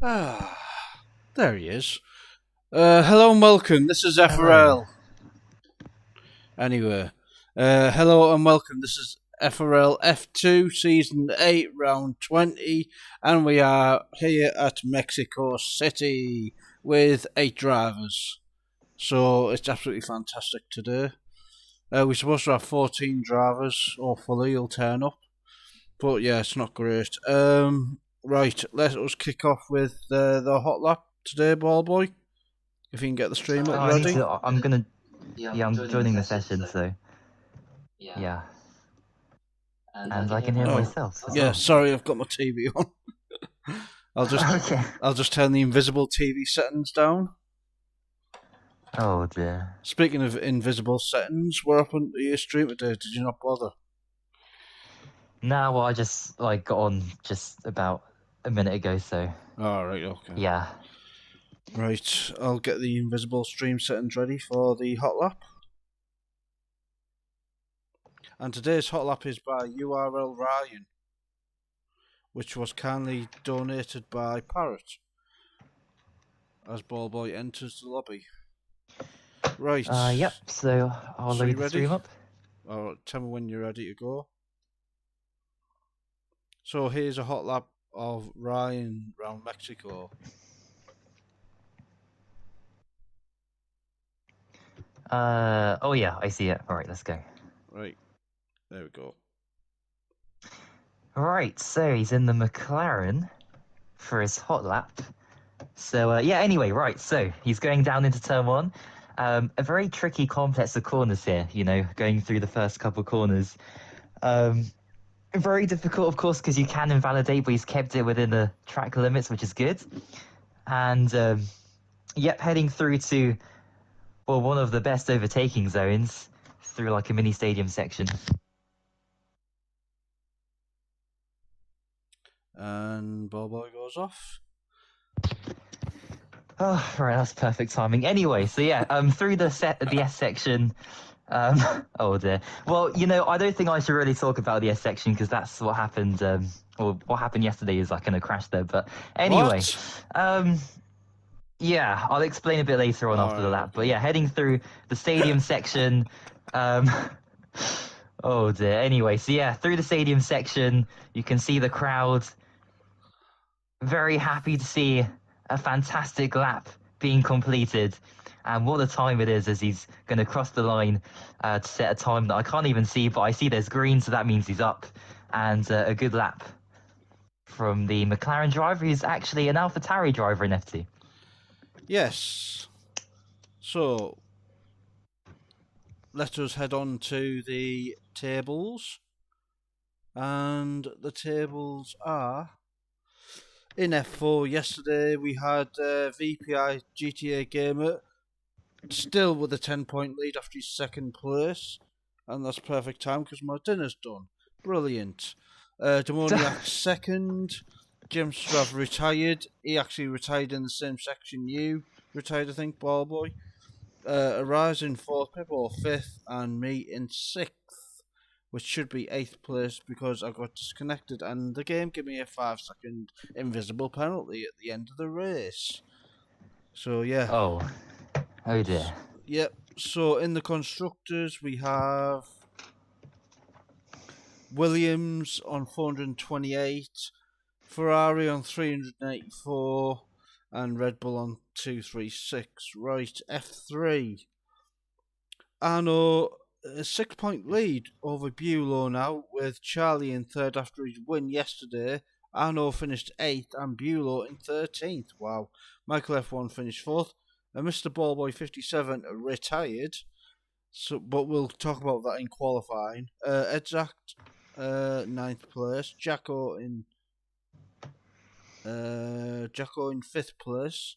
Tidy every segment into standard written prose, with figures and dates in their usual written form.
Ah, there he is. Hello and welcome. This is FRL. Anyway, hello and welcome. This is FRL F2 Season 8, Round 20, and we are here at Mexico City with 8 drivers. So it's absolutely fantastic today. We're supposed to have 14 drivers, hopefully you'll turn up. But yeah, it's not great. Right, let us kick off with the hot lap today, ball boy. If you can get the stream up ready. I'm joining the session, so yeah. And I can hear myself as Yeah, well. sorry, I've got my TV on. Okay. I'll just turn the invisible TV settings down. Oh dear. Speaking of invisible settings, what happened to your stream today? Did you not bother? Well, I just got on just about a minute ago, so. Alright, okay. Yeah. Right, I'll get the invisible stream settings ready for the hot lap. And today's hot lap is by URL Ryan, which was kindly donated by Parrot as Ballboy enters the lobby. Right. Yep, so I'll load the stream up. Tell me when you're ready to go. So here's a hot lap of Ryan around Mexico. Oh yeah, I see it. Alright, let's go. Right, there we go. Alright, so he's in the McLaren for his hot lap. So yeah, anyway, right, so he's going down into turn 1. A very tricky complex of corners here, going through the first couple corners. Very difficult, of course, because you can invalidate, but he's kept it within the track limits, which is good. And yep, heading through to, well, one of the best overtaking zones through like a mini stadium section. And Ballboy goes off. Oh, right, that's perfect timing. Anyway, so yeah, through the S section. Oh dear. Well, I don't think I should really talk about the S section because that's what happened. Or what happened yesterday is like in a crash there. But anyway, what? Yeah, I'll explain a bit later on after the lap. Okay. But yeah, heading through the stadium section. Oh dear. Anyway, so yeah, through the stadium section, you can see the crowd. Very happy to see a fantastic lap being completed. And what a time it is as he's going to cross the line to set a time that I can't even see, but I see there's green, so that means he's up. And a good lap from the McLaren driver, who's actually an AlphaTauri driver in F2. Yes. So, let us head on to the tables. And the tables are... In F4 yesterday, we had VPI GTA Gamer still with a 10-point lead after his second place. And that's perfect time because my dinner's done. Brilliant. Demoniac second. Jim Strav retired. He actually retired in the same section you retired, I think, Ballboy. Arise in 4th, Pippo 5th, and me in 6th, which should be 8th place because I got disconnected and the game gave me a 5-second invisible penalty at the end of the race. So, yeah. Oh dear. Yep. So, in the constructors, we have Williams on 428, Ferrari on 384, and Red Bull on 236. Right, F3. Arno, a 6-point lead over Bulow now, with Charlie in 3rd after his win yesterday. Arno finished 8th and Bulow in 13th. Wow. Michael F1 finished 4th. And Mr. Ballboy 57 retired. So, but we'll talk about that in qualifying. Exact 9th place. Jacko in 5th place.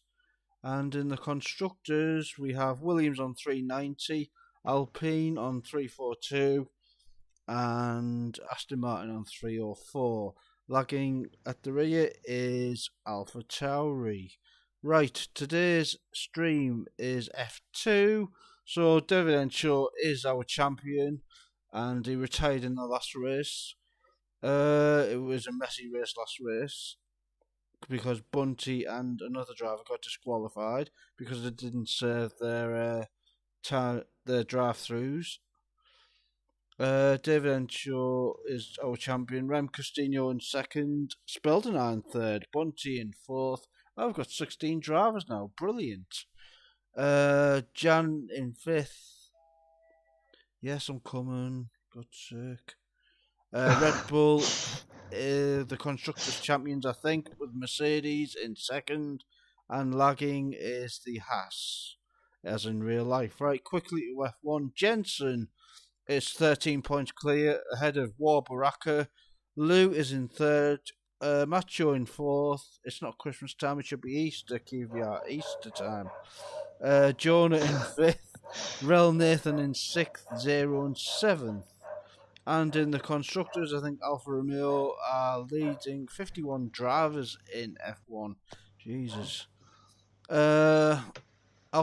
And in the constructors, we have Williams on 390, Alpine on 342, and Aston Martin on 304. Lagging at the rear is AlphaTauri. Right, today's stream is F2, so David Enshaw is our champion, and he retired in the last race. It was a messy race last race. because Bunty and another driver got disqualified because they didn't serve their drive-throughs. David Enshaw is our champion. Rem Castino in second. Speldenine in third. Bunty in fourth. Oh, we've got 16 drivers now. Brilliant. Jan in fifth. Yes, I'm coming. God's sake. Red Bull, the constructors' champions, I think, with Mercedes in second, and lagging is the Haas, as in real life. Right, quickly to F1. Jensen is 13 points clear ahead of War Baraka. Lou is in third. Macho in fourth. It's not Christmas time, it should be Easter, QVR, Easter time. Jonah in fifth. Rel Nathan in sixth. Zero in seventh. And in the constructors, I think Alfa Romeo are leading 51 drivers in F1. Jesus. Alfa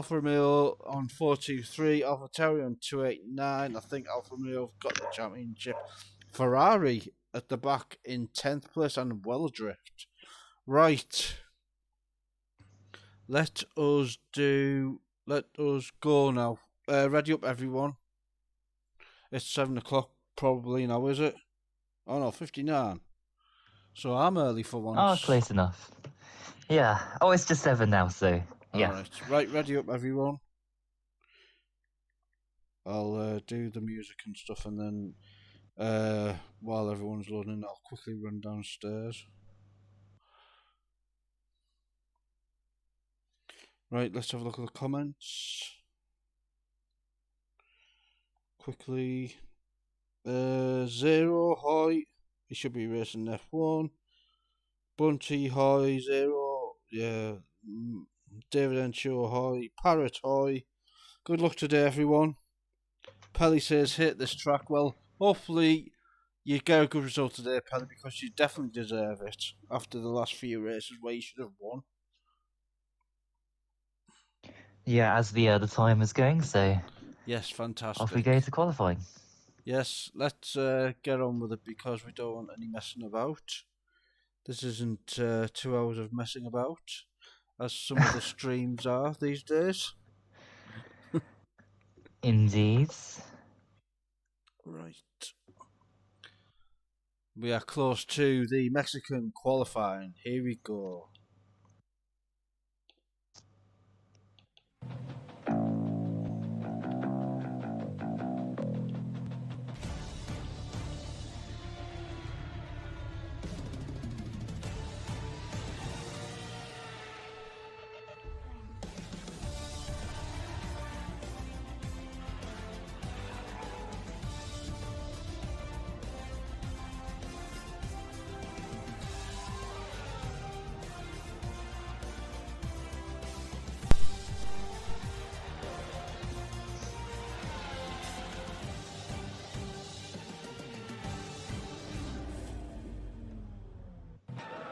Romeo on 423, AlphaTauri on 289. I think Alfa Romeo have got the championship. Ferrari at the back in 10th place and well adrift. Right. Let us go now. Ready up, everyone. It's 7 o'clock probably now, is it? Oh no, 59. So I'm early for once. Oh, close enough. Yeah. Oh, it's just 7 now, so yeah. Alright. Right, ready up, everyone. I'll do the music and stuff, and then while everyone's loading, I'll quickly run downstairs. Right, let's have a look at the comments. Quickly. Zero, hi. He should be racing F1. Bunty, hi. Zero, yeah. David Enshaw, hi. Parrot, hi. Good luck today, everyone. Pelly says, hit this track. Well, hopefully you get a good result today, Pelly, because you definitely deserve it after the last few races where you should have won. Yeah, as the time is going, so yes, fantastic. Off we go to qualifying. Yes, let's get on with it because we don't want any messing about. This isn't 2 hours of messing about, as some of the streams are these days. Indeed. Right. We are close to the Mexican qualifying. Here we go.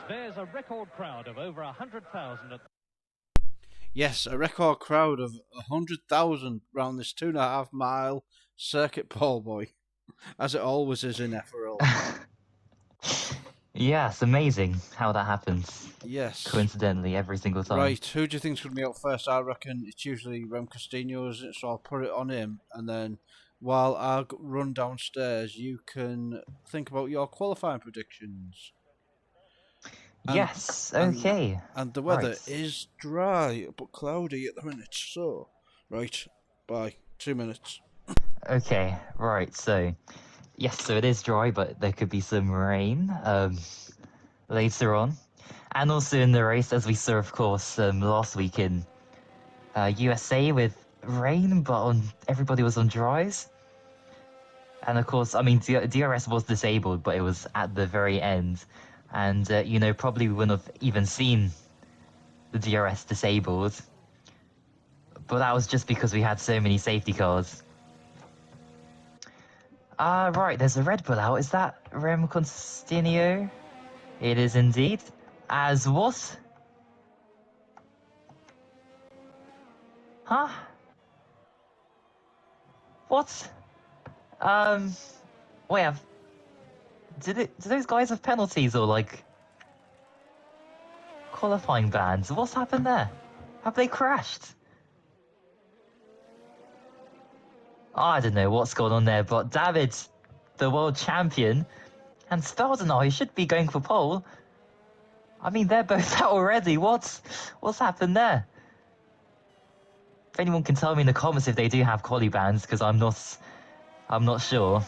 There's a record crowd of over 100,000 at... Yes, a record crowd of 100,000 round this 2.5 mile circuit pole boy, as it always is in FRL. Yeah, it's amazing how that happens. Yes. Coincidentally, every single time. Right, who do you think's going to be out first? I reckon it's usually Rem Castino, isn't it? So I'll put it on him, and then while I run downstairs, you can think about your qualifying predictions. Yes, okay. And the weather is dry, but cloudy at the minute, so... Right, bye. 2 minutes. Okay, right, so... Yes, so it is dry, but there could be some rain later on. And also in the race, as we saw, of course, last week in USA with rain, but everybody was on dries. And of course, I mean, DRS was disabled, but it was at the very end. And, you know, probably we wouldn't have even seen the DRS disabled. But that was just because we had so many safety cars. Right, there's a Red Bull out. Is that Rem Castino? It is indeed. As what? Huh? What? Wait, do those guys have penalties or like? qualifying bands. What's happened there? Have they crashed? I don't know what's going on there, but David, the world champion, and Speldenar, who should be going for pole. I mean, they're both out already. What's happened there? If anyone can tell me in the comments if they do have quali bands, because I'm not sure.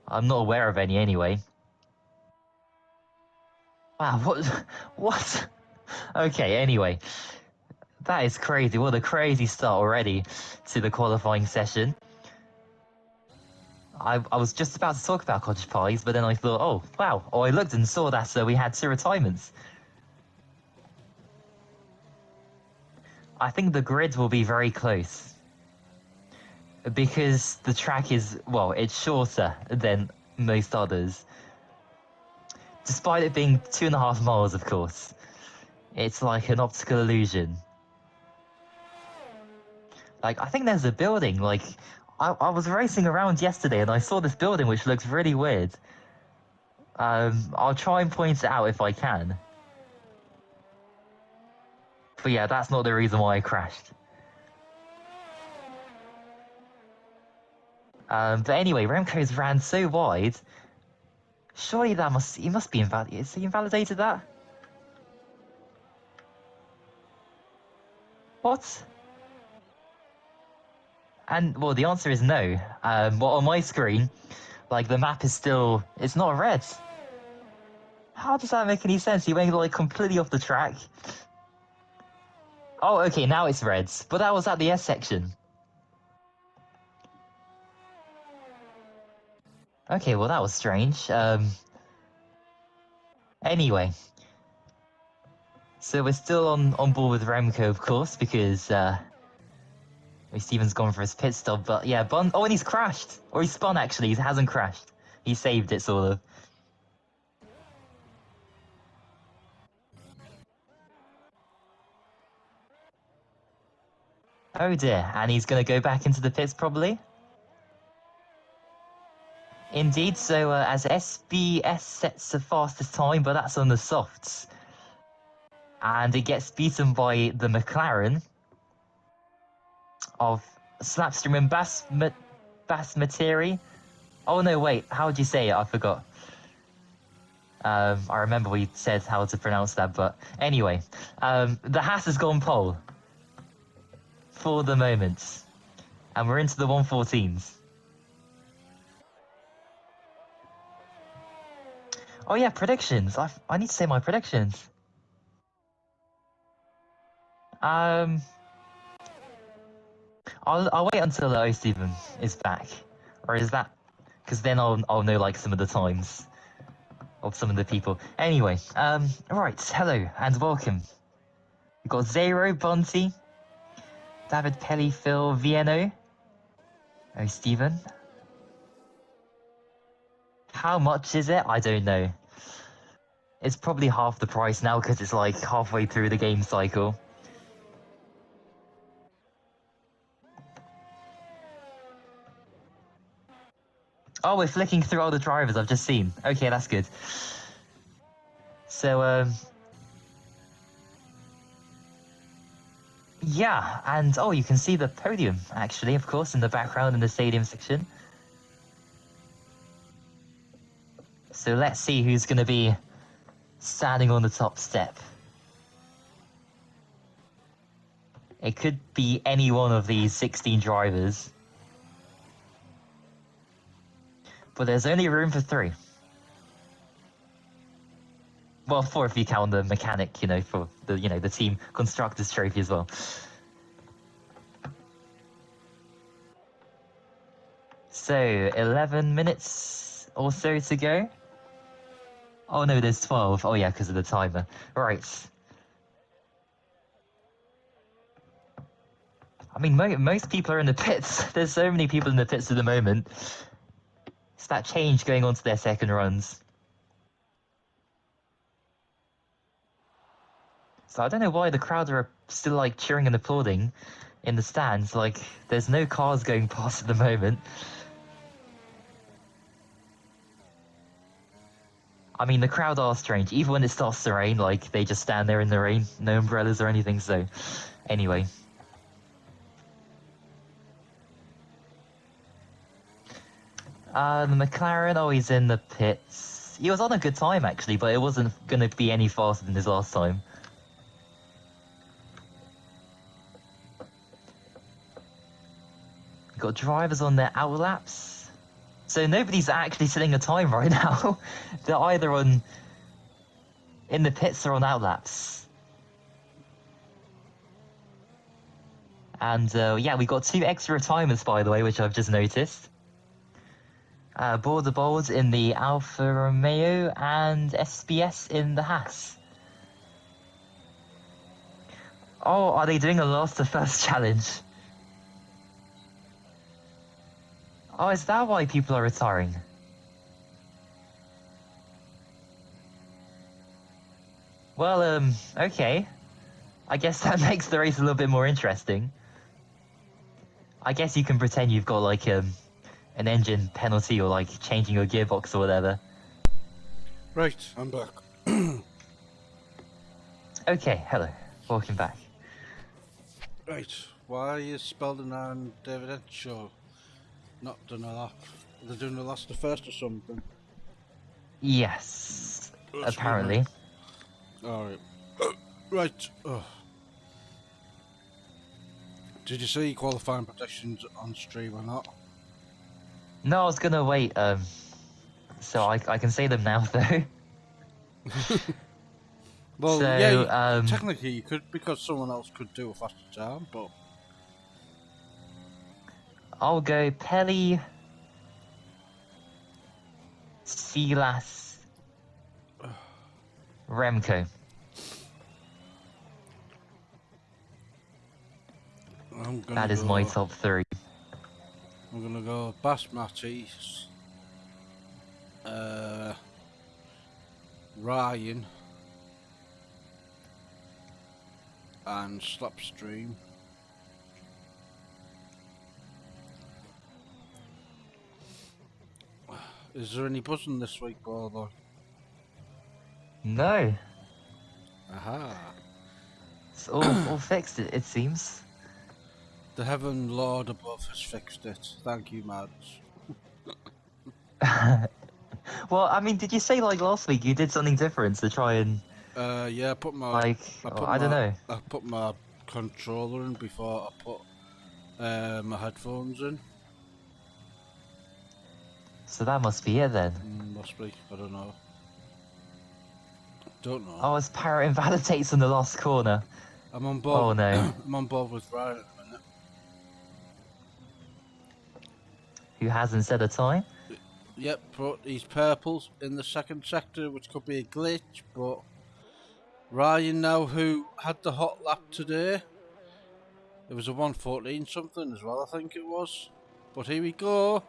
I'm not aware of any anyway. Wow, what? Okay, anyway. That is crazy. What a crazy start already to the qualifying session. I was just about to talk about cottage pies, but then I thought, oh, wow. Oh, I looked and saw that we had 2 retirements. I think the grid will be very close. Because the track is, well, it's shorter than most others. Despite it being 2.5 miles, of course. It's like an optical illusion. Like, I think there's a building, like, I was racing around yesterday and I saw this building which looks really weird. I'll try and point it out if I can. But yeah, that's not the reason why I crashed. But anyway, Remco's ran so wide. Surely he must be invalidated. Is he invalidated that? What? And, well, the answer is no. Well, on my screen, like, the map is still... It's not red. How does that make any sense? He went, like, completely off the track. Oh, okay, now it's red. But that was at the S section. Okay, well, that was strange. Anyway. So we're still on board with Remco, of course, because, Steven's gone for his pit stop, but yeah, oh, and he's crashed! Or he spun, actually, he hasn't crashed. He saved it, sort of. Oh dear, and he's gonna go back into the pits, probably? Indeed, so as SBS sets the fastest time, but that's on the softs. And it gets beaten by the McLaren of Slapstream and Basmateri. Oh no, wait, how would you say it? I forgot. I remember we said how to pronounce that, but anyway. The Haas has gone pole. For the moment. And we're into the 114s. Oh yeah, predictions. I need to say my predictions. I'll wait until Steven is back. Or is that... Because then I'll know, like, some of the times of some of the people. Anyway, right, hello and welcome. We've got Zero, Bunty, David, Pelly, Phil, Vieno. Oh, Steven. How much is it? I don't know. It's probably half the price now because it's like halfway through the game cycle. Oh, we're flicking through all the drivers I've just seen. Okay, that's good. So, yeah, and oh, you can see the podium, actually, of course, in the background in the stadium section. So let's see who's going to be standing on the top step. It could be any one of these 16 drivers. But there's only room for 3. Well, 4 if you count the mechanic, you know, for the, you know, the team constructors trophy as well. So, 11 minutes or so to go. Oh no, there's 12. Oh yeah, because of the timer. Right. I mean, most people are in the pits. There's so many people in the pits at the moment. It's that change going on to their second runs. So I don't know why the crowd are still, like, cheering and applauding in the stands. Like, there's no cars going past at the moment. I mean, the crowd are strange. Even when it starts to rain, like, they just stand there in the rain. No umbrellas or anything, so... Anyway. The McLaren, oh, he's in the pits. He was on a good time, actually, but it wasn't going to be any faster than his last time. Got drivers on their outlaps. So nobody's actually setting a time right now. They're either on... in the pits or on outlaps. And, yeah, we got 2 extra retirements, by the way, which I've just noticed. Border Bold in the Alfa Romeo and SBS in the Haas. Oh, are they doing a last to first challenge? Oh, is that why people are retiring? Well, okay. I guess that makes the race a little bit more interesting. I guess you can pretend you've got, like, an engine penalty or, like, changing your gearbox or whatever. Right, I'm back. Okay, hello. Welcome back. Right, why is Spelden and David Henshaw not done a lap? They're doing the last to first or something? Yes, That's apparently. Alright. Right. Did you see qualifying predictions on stream or not? No, I was gonna wait, so I can say them now, though. Well, So, yeah, technically you could, because someone else could do a faster time, but... I'll go Pelly, Silas, Remco. That is my top 3. I'm gonna go Basmati, Ryan, and Slapstream. Is there any buzzing this week, Borlo? No, Aha. it's all fixed, it seems. The Heaven Lord above has fixed it. Thank you, Mads. Well, I mean, did you say, like, last week you did something different to try and... Yeah, I put my... like, I don't know. I put my controller in before I put my headphones in. So that must be it, then. Must be. I don't know. Don't know. Oh, it's Parrot invalidates in the last corner. I'm on board. Oh, no. I'm on board with Ryan at the minute. Who hasn't said a time? Yep, but he's purples in the second sector, which could be a glitch, but Ryan now, who had the hot lap today, it was a 1:14 something as well, I think it was. But here we go.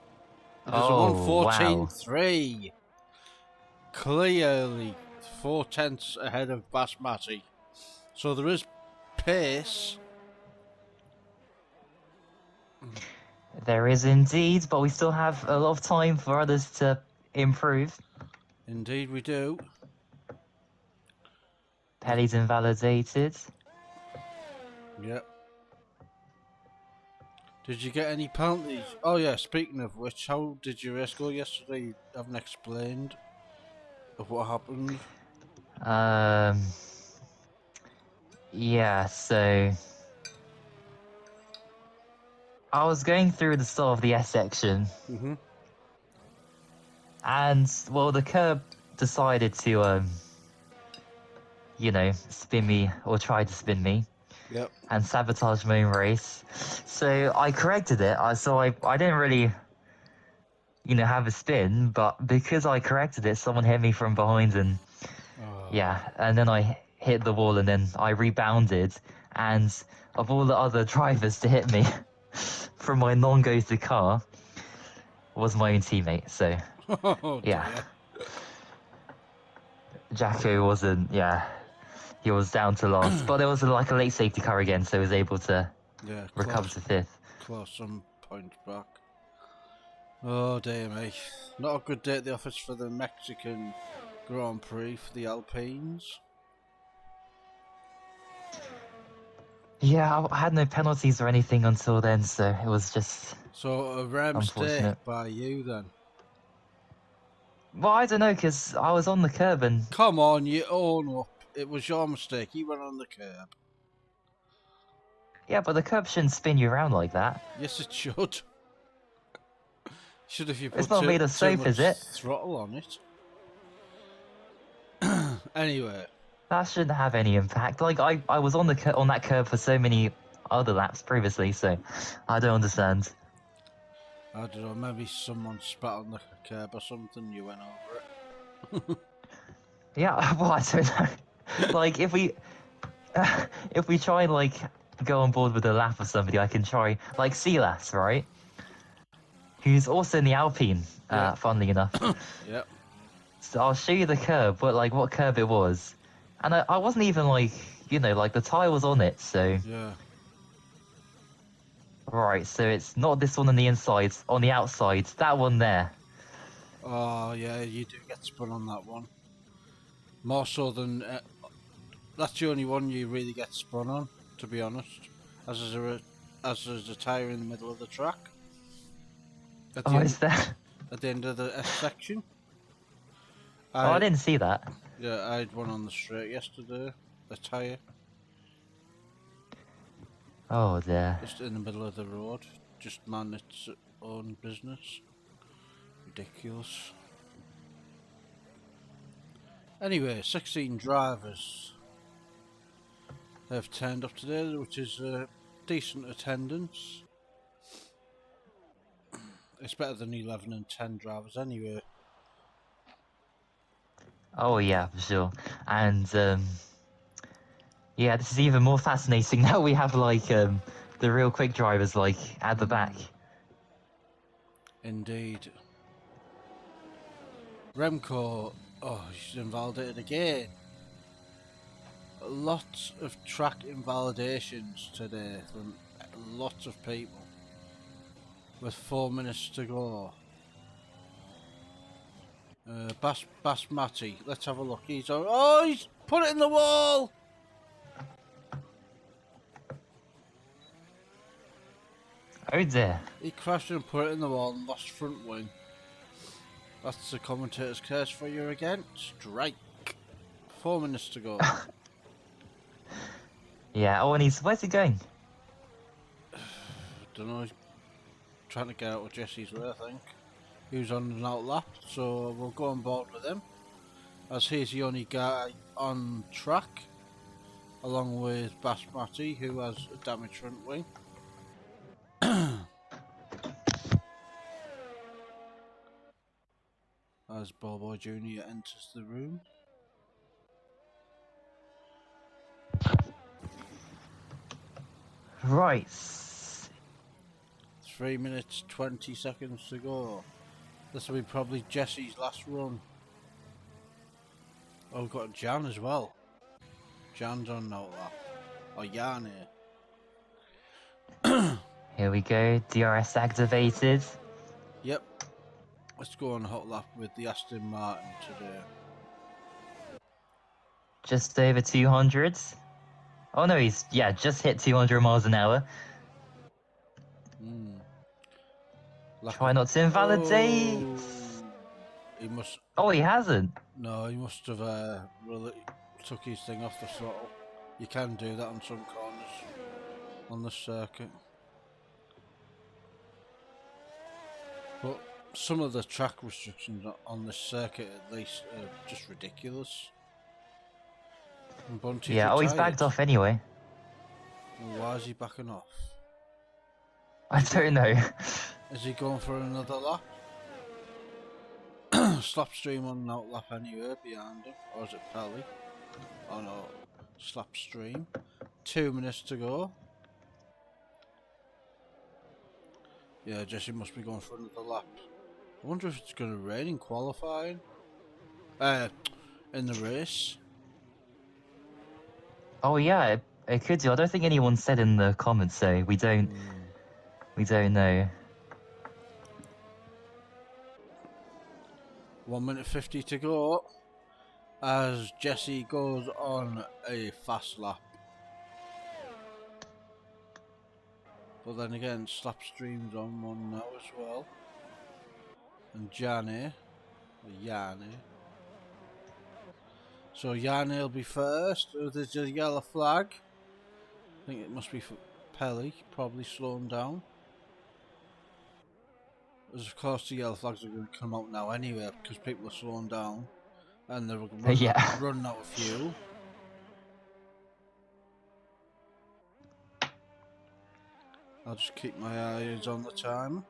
It is a 1:14.3. Clearly 4 tenths ahead of Basmati. So there is pace. There is indeed, but we still have a lot of time for others to improve. Indeed we do. Pelly's invalidated. Yep. Did you get any penalties? Oh yeah, speaking of which, how did your race go yesterday? You haven't explained of what happened. Yeah, so... I was going through the start of the S section. And, well, the curb decided to, you know, spin me, or try to spin me. Yep. And sabotage my own race. So I corrected it. So I didn't really, you know, have a spin, but because I corrected it, someone hit me from behind and yeah, and then I hit the wall and then I rebounded, and of all the other drivers to hit me from my non-ghosted car was my own teammate, so yeah. Jacko wasn't, he was down to last, but there was like a late safety car again, so he was able to recover to 5th. Close some points back. Oh dear me. Not a good day at the office for the Mexican Grand Prix for the Alpines. Yeah, I had no penalties or anything until then, so it was just So a rare mistake unfortunate. by you then. Well, I don't know, because I was on the curb and... Come on, you own up. It was your mistake. You went on the curb. Yeah, but the curb shouldn't spin you around like that. Yes, it should. Should if you It's put not made of too soap, is much it? throttle on it. Anyway, That shouldn't have any impact. Like, I was on the on that curb for so many other laps previously, so I don't understand. I don't know, maybe someone spat on the curb or something, you went over it. Yeah, well, I don't know. Like, if we try and, like, go on board with a lap of somebody, I can try, like, Silas, right? Who's also in the Alpine, Yeah. funnily enough. Yep. So I'll show you the curb, but, like, what curb it was. And I wasn't even, like, you know, like, the tyre was on it, so... Yeah. Right, so it's not this one on the inside, on the outside, that one there. Oh, yeah, you do get spun on that one. More so than... that's the only one you really get spun on, to be honest. As there's a tyre in the middle of the track. At the Oh, end, is that? at the end of the S section. Oh, I didn't see that. Yeah, I had one on the straight yesterday. A tyre. Oh, dear. Just in the middle of the road. Just man its own business. Ridiculous. Anyway, 16 drivers have turned up today, which is a decent attendance. It's better than 11 and 10 drivers anyway. Oh, yeah, for sure. And, yeah, this is even more fascinating now we have, like, the real quick drivers, like, at the back. Indeed. Remco, oh, he's invalidated again. Lots of track invalidations today from lots of people. With 4 minutes to go. Basmati, let's have a look. He's on. Oh, he's put it in the wall! Oh, dear. He crashed and put it in the wall and lost front wing. That's the commentator's curse for you again. Strike. 4 minutes to go. Yeah, oh, and where's he going? Don't know. He's trying to get out of Jesse's way, I think. He was on an out lap, so we'll go on board with him. As he's the only guy on track, along with Basmati, who has a damaged front wing. As Bobo Jr. enters the room. Right. 3 minutes 20 seconds to go. This will be probably Jesse's last run. Oh, we've got Jan as well. Jan's on now lap. Or Jan here. Here we go, DRS activated. Yep. Let's go on hot lap with the Aston Martin today. Just over 200. Oh no, he's, yeah, just hit 200 miles an hour. Try not to invalidate. Oh, he must. Oh, he hasn't. No, he must have really took his thing off the throttle. You can do that on some corners on the circuit. But some of the track restrictions on this circuit, at least, are just ridiculous. And Bunty's Yeah, oh, he's retired. backed off anyway. Well, why is he backing off? I don't know. Is he going for another lap? Slapstream on an out lap anyway behind him. Or is it Pelly? Oh no, Slapstream. 2 minutes to go. Yeah, Jesse must be going for another lap. I wonder if it's going to rain in qualifying. In the race. Oh yeah, it could do. I don't think anyone said in the comments, so we don't know. 1 minute 50 to go. as Jesse goes on a fast lap. But then again, Slapstream's on one now as well. And Yanni. So Yanni will be first. Oh, there's a yellow flag. I think it must be for Pelly, probably slowing down. As of course the yellow flags are going to come out now anyway because people are slowing down and they're running out of fuel. I'll just keep my eyes on the timer.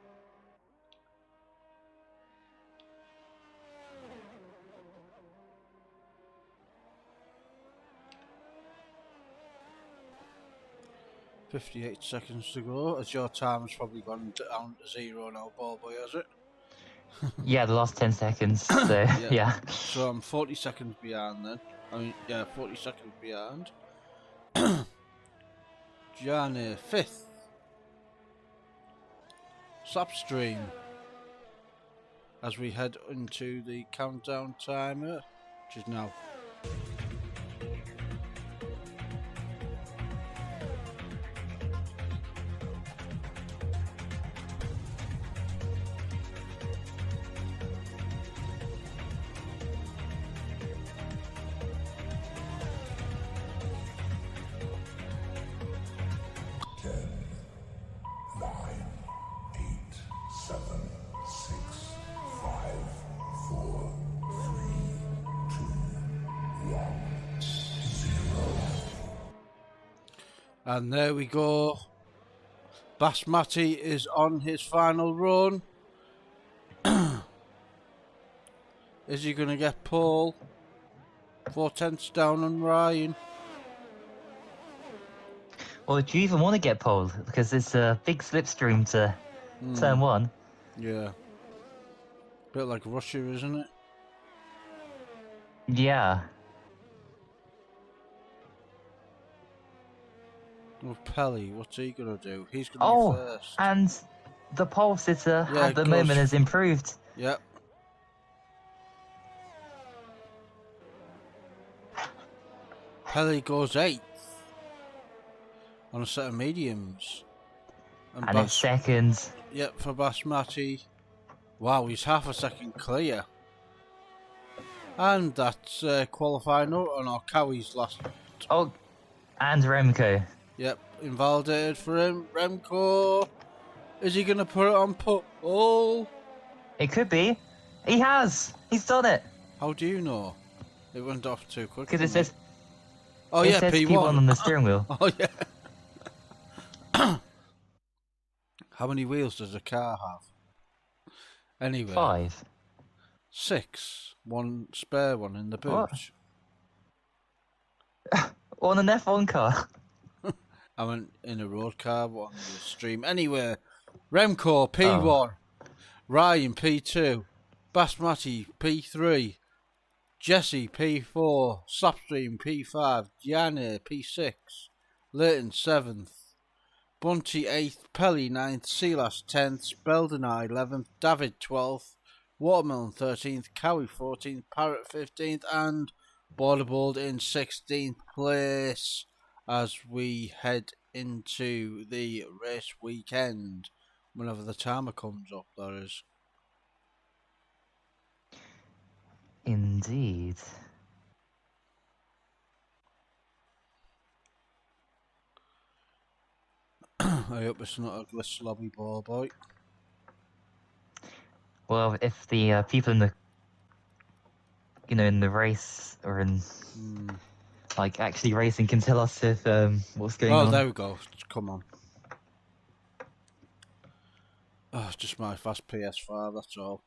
"58 seconds to go," as your time's probably gone down to 0 now, ball boy, has it? Yeah, the last 10 seconds, so yeah. So I'm 40 seconds behind then. I mean, yeah, 40 seconds behind. Gianni, 5th. Slapstream. As we head into the countdown timer, which is now. And there we go. Basmati is on his final run. Is he going to get pole? 4/10 down on Ryan. Well, do you even want to get pole? Because it's a big slipstream to turn 1. Yeah. Bit like Russia, isn't it? Yeah. With Pelly, what's he going to do? He's going to be first. And the pole sitter at the moment has improved. Yep. Pelly goes 8th on a set of mediums. And it's second. Yep, for Basmati. Wow, he's half a second clear. And that's qualifying note on our Cowie's last. Oh, and Remco. Yep, invalidated for him. Remco. Is he going to put it on pole? It could be. He has. He's done it. How do you know? It went off too quick. Because it says. Oh it yeah, says P1. P1 on the steering wheel. Oh yeah. How many wheels does a car have? Anyway. 5. 6. One spare one in the boot. On an F1 car. I went in a road car, but on the stream. Anyway, Remco P1, Ryan P2, Basmati P3, Jesse P4, Slapstream P5, Gianni P6, Leighton 7th, Bunty 8th, Pelly 9th, Silas 10th, Beldenai 11th, David 12th, Watermelon 13th, Cowie 14th, Parrot 15th, and Borderbold in 16th place as we head into the race weekend. Whenever the timer comes up, that is. Indeed. I hope it's not a glitch lobby ball boy. Well, if the people in the, in the race or in, like, actually racing can tell us if what's going on. Oh, there we go. Come on. Oh, it's just my fast PS5. That's all.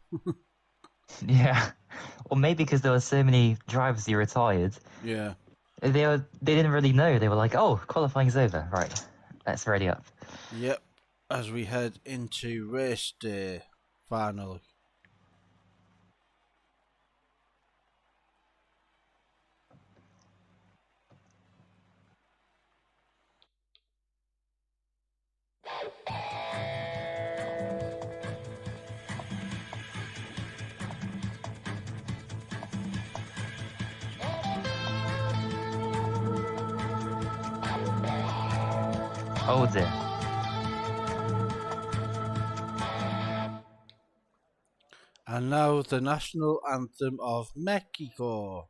Yeah, or maybe because there were so many drivers who retired. Yeah. They didn't really know. They were like, "Oh, qualifying's over. Right, let's ready up." Yep. As we head into race day, finally. Oh dear. And now the national anthem of Mexico.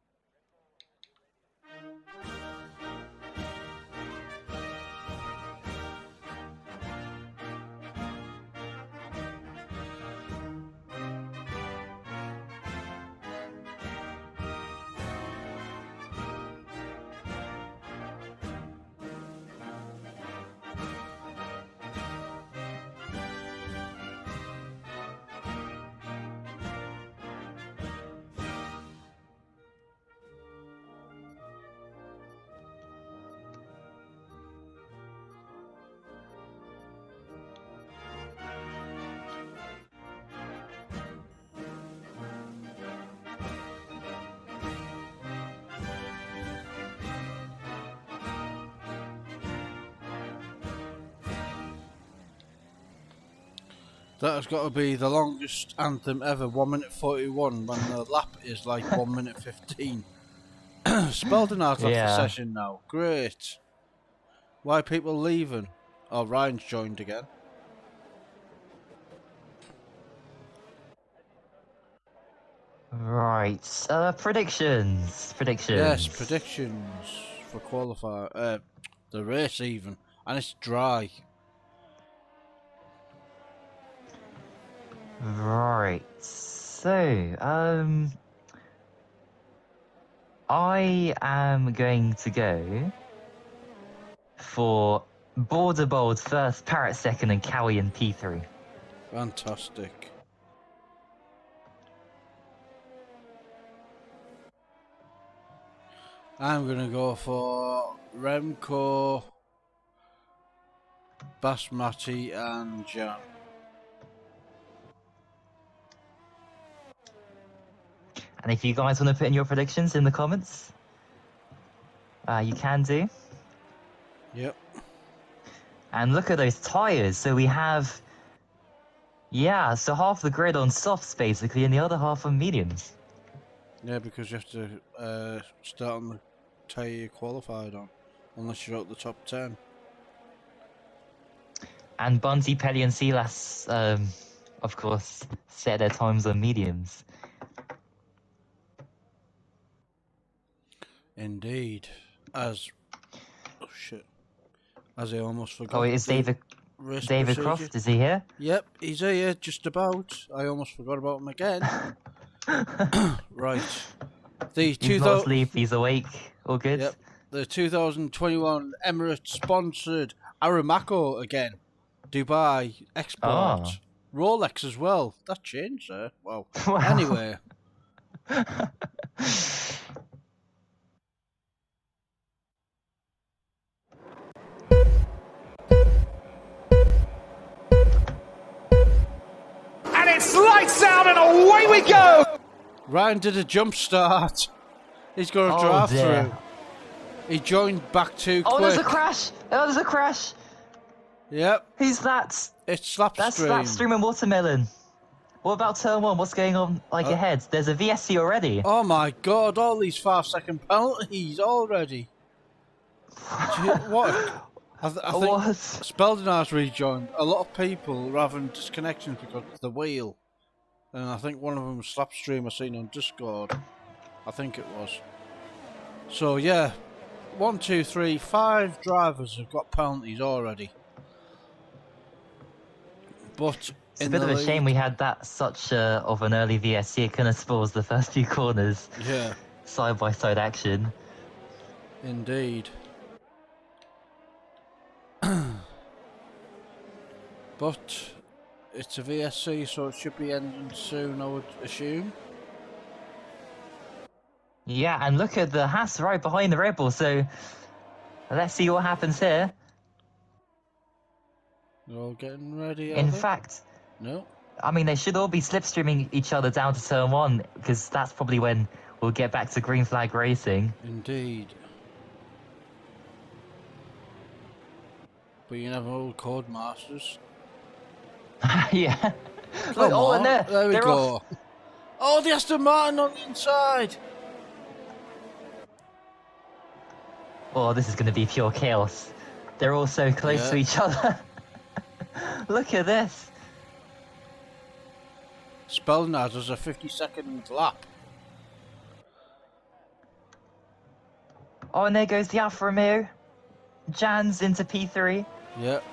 That has got to be the longest anthem ever, 1 minute 41, when the lap is like 1 minute 15. Spalding out off the Yeah. session now. Great. Why are people leaving? Oh, Ryan's joined again. Right. Predictions. Yes, predictions for qualifier. The race even. And it's dry. Right. So, I am going to go for Border Bold first, Parrot second, and Cowie in P3. Fantastic. I'm going to go for Remco, Basmati, and Jan. And if you guys want to put in your predictions in the comments, you can do. Yep. And look at those tyres. So we have, yeah, so half the grid on softs basically, and the other half on mediums. Yeah, because you have to start on the tyre you qualified on, unless you're out the top 10. And Bunty, Pelly, and Silas, of course, set their times on mediums. Indeed. Oh shit. As I almost forgot. Oh, is David procedure. Croft, is he here? Yep, he's here, just about. I almost forgot about him again. Right. He's not asleep, he's awake. All good? Yep. The 2021 Emirates sponsored Aramco again. Dubai export. Oh. Rolex as well. That changed, sir. Wow. Wow. Anyway. And it's lights out and away we go! Ryan did a jump start. He's got a Oh, drive dear. through. He joined back too quick. Oh, there's a crash! Oh, there's a crash! Yep. Who's that? It's Slapstream. That's Slapstream and Watermelon. What about turn one? What's going on ahead? There's a VSC already. Oh my god, all these 5-second penalties already. What? I think Spalding has rejoined. A lot of people are having disconnections because of the wheel. And I think one of them was Slapstream I seen on Discord. I think it was. So yeah, 1, 2, 3, 5 drivers have got penalties already. But it's a bit of a shame we had that such of an early VSC. It kind of spoils the first few corners. Yeah. Side by side action. Indeed. But it's a VSC, so it should be ending soon, I would assume. Yeah, and look at the Haas right behind the Red Bull, so let's see what happens here. They're all getting ready, In fact, no. I mean, they should all be slipstreaming each other down to turn one, because that's probably when we'll get back to green flag racing. Indeed. But you never all code masters. Yeah. Come oh, on. and There we they're go. off. Oh, the Aston Martin on the inside. Oh, this is going to be pure chaos. They're all so close to each other. Look at this. Spelnaz has a 50-second lap. Oh, and there goes the Alfa Romeo. Jan's into P3. Yep.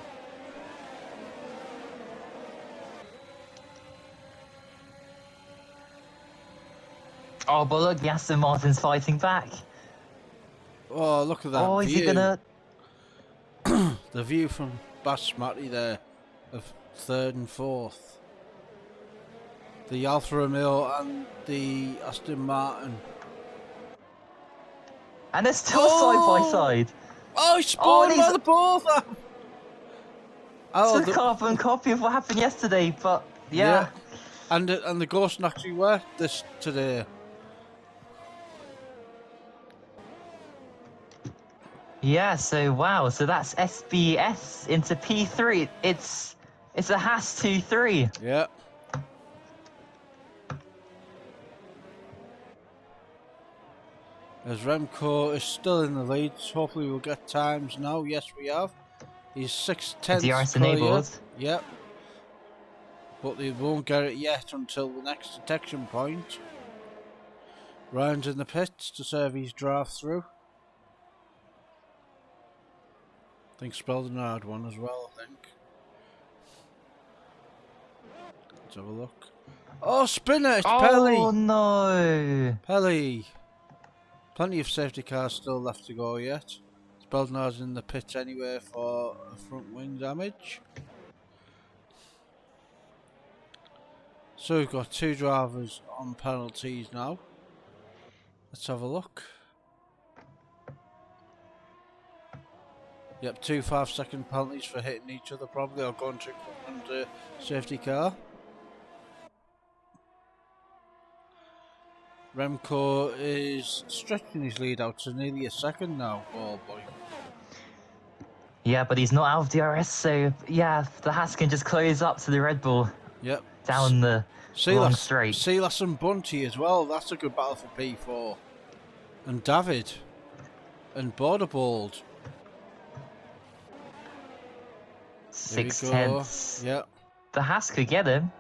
Oh, but look, the Aston Martin's fighting back. Oh, look at that Oh, view. is he gonna... The view from Basmati there of 3rd and 4th. The Alfa Romeo and the Aston Martin. And they're still side by side. Oh, he spawned he's- by the both of them. Oh, It's a carbon copy of what happened yesterday, but yeah. And the Ghost actually worked this today. Yeah, so wow, so that's SBS into P3. It's a Haas 2-3. Yeah. As Remco is still in the lead, hopefully we'll get times now. Yes, we have. He's 6/10 DRS per year. enabled. Yep. But they won't get it yet until the next detection point. Ryan's in the pits to serve his draft through. I think Spelden had one as well, I think. Let's have a look. Oh, spinner! It's Pelly! Oh no! Pelly! Plenty of safety cars still left to go yet. Speldenar's in the pits anyway for a front wing damage. So we've got 2 drivers on penalties now. Let's have a look. Yep, 2 5-second penalties for hitting each other probably, or going to under safety car. Remco is stretching his lead out to nearly a second now. Oh boy. Yeah, but he's not out of DRS, so yeah, the Haas can just close up to the Red Bull Yep. down the long straight. Silas and Bunty as well. That's a good battle for P4. And David. And Borderbold. 6/10. Yep. The Haas could get him.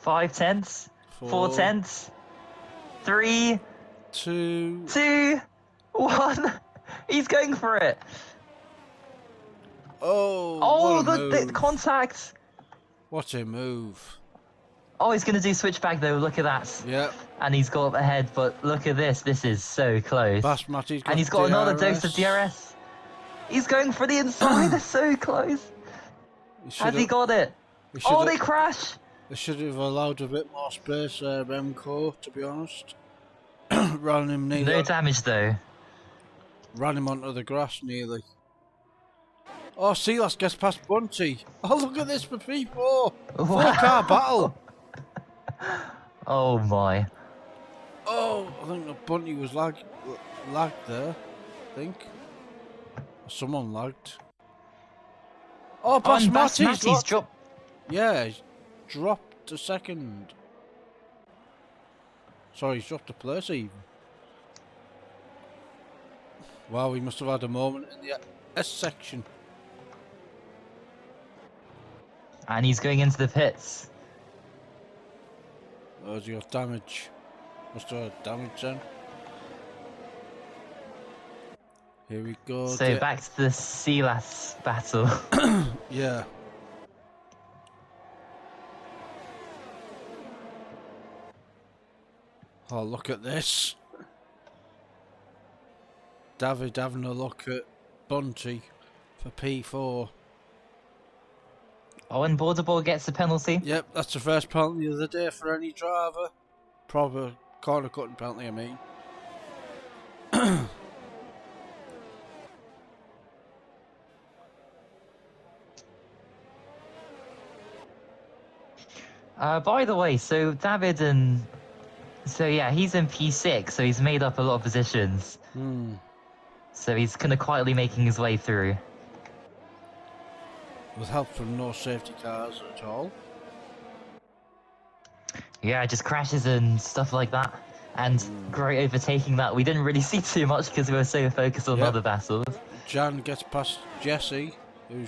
5/10. 4/10. 3, 2. 2, 1. He's going for it. Oh, Oh, what a the move. contact. What a move. Oh, he's going to do switchback though. Look at that. Yep. And he's got up ahead, but look at this. This is so close. Basmati's got And he's got another DRS. dose of DRS. He's going for the inside. They're so close. Has he got it? Oh, they crash. They should have allowed a bit more space, Remco, to be honest. Ran him nearly. No damage though. Ran him onto the grass nearly. Oh, Silas gets past Bunty. Oh, look at this for P4. Wow. 4-car battle. Oh my. Oh, I think the Bunty was lagged there. I think. Someone lagged. Oh, Basmati's dropped. Yeah, he's dropped a second. Sorry, he's dropped a place even. Wow, we must have had a moment in the S section. And he's going into the pits. Oh, has he got damage? Must have had damage then. Here we go. So back to the Silas battle. Yeah. Oh, look at this. David having a look at Bunty for P4. Oh, and Borderball gets the penalty. Yep, that's the first penalty of the day for any driver. Proper corner cutting penalty, I mean. By the way, so David and... So yeah, he's in P6, so he's made up a lot of positions. So he's kind of quietly making his way through. With help from no safety cars at all. Yeah, just crashes and stuff like that. And great overtaking that. We didn't really see too much because we were so focused on Yep. other battles. Jan gets past Jesse, who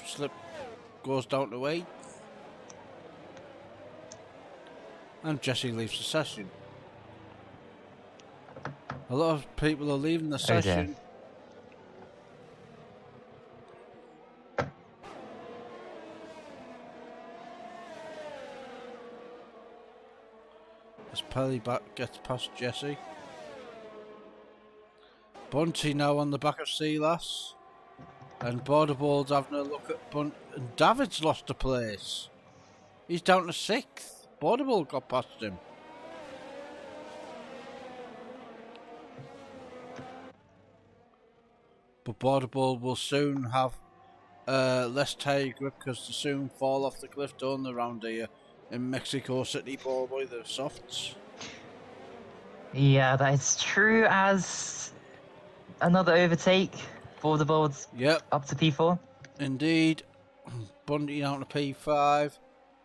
goes down to 8th. And Jesse leaves the session. A lot of people are leaving the session. As Pelly gets past Jesse. Bunty now on the back of Silas. And Borderboard's having a look at Bunt. And David's lost a place. He's down to 6th. Borderboard got past him. But Borderboard will soon have less tyre grip because they soon fall off the cliff, don't they, around here in Mexico City, boy, the softs. Yeah, that is true. As another overtake, Borderboard's up to P4. Indeed. Bunty down to P5,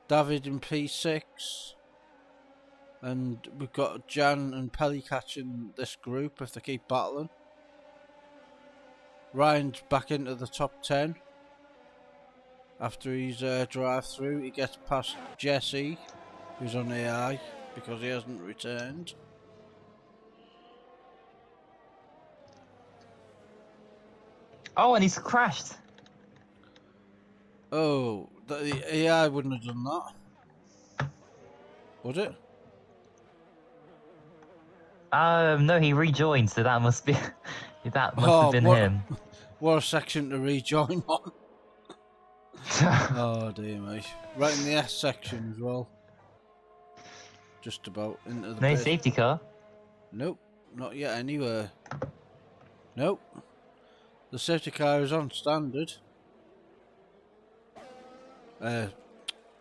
David in P6, and we've got Jan and Pelly catching this group if they keep battling. Ryan's back into the top 10 after his drive through. He gets past Jesse, who's on AI because he hasn't returned. Oh, and he's crashed. Oh, the AI wouldn't have done that, would it? No, he rejoined, so that must be that must have been him. What a section to rejoin on. Oh dear me. Right in the S section as well. Just about into the No pit. safety car? Nope, not yet anywhere. Nope. The safety car is on standard.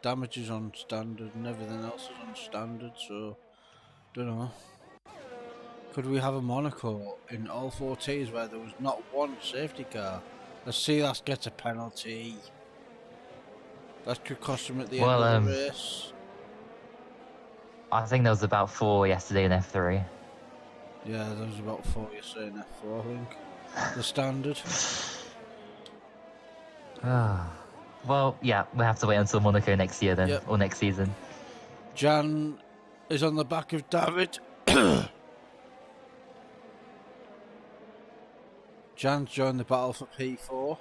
Damage is on standard and everything else is on standard, so don't know. Could we have a Monaco in all 4 Ts where there was not one safety car? Let's see, that gets a penalty. That could cost him at the end of the race. I think there was about 4 yesterday in F3. Yeah, there was about 4 yesterday in F4, I think. The standard. Well, yeah, we'll have to wait until Monaco next year then, or next season. Jan is on the back of David. Jan's joined the battle for P4.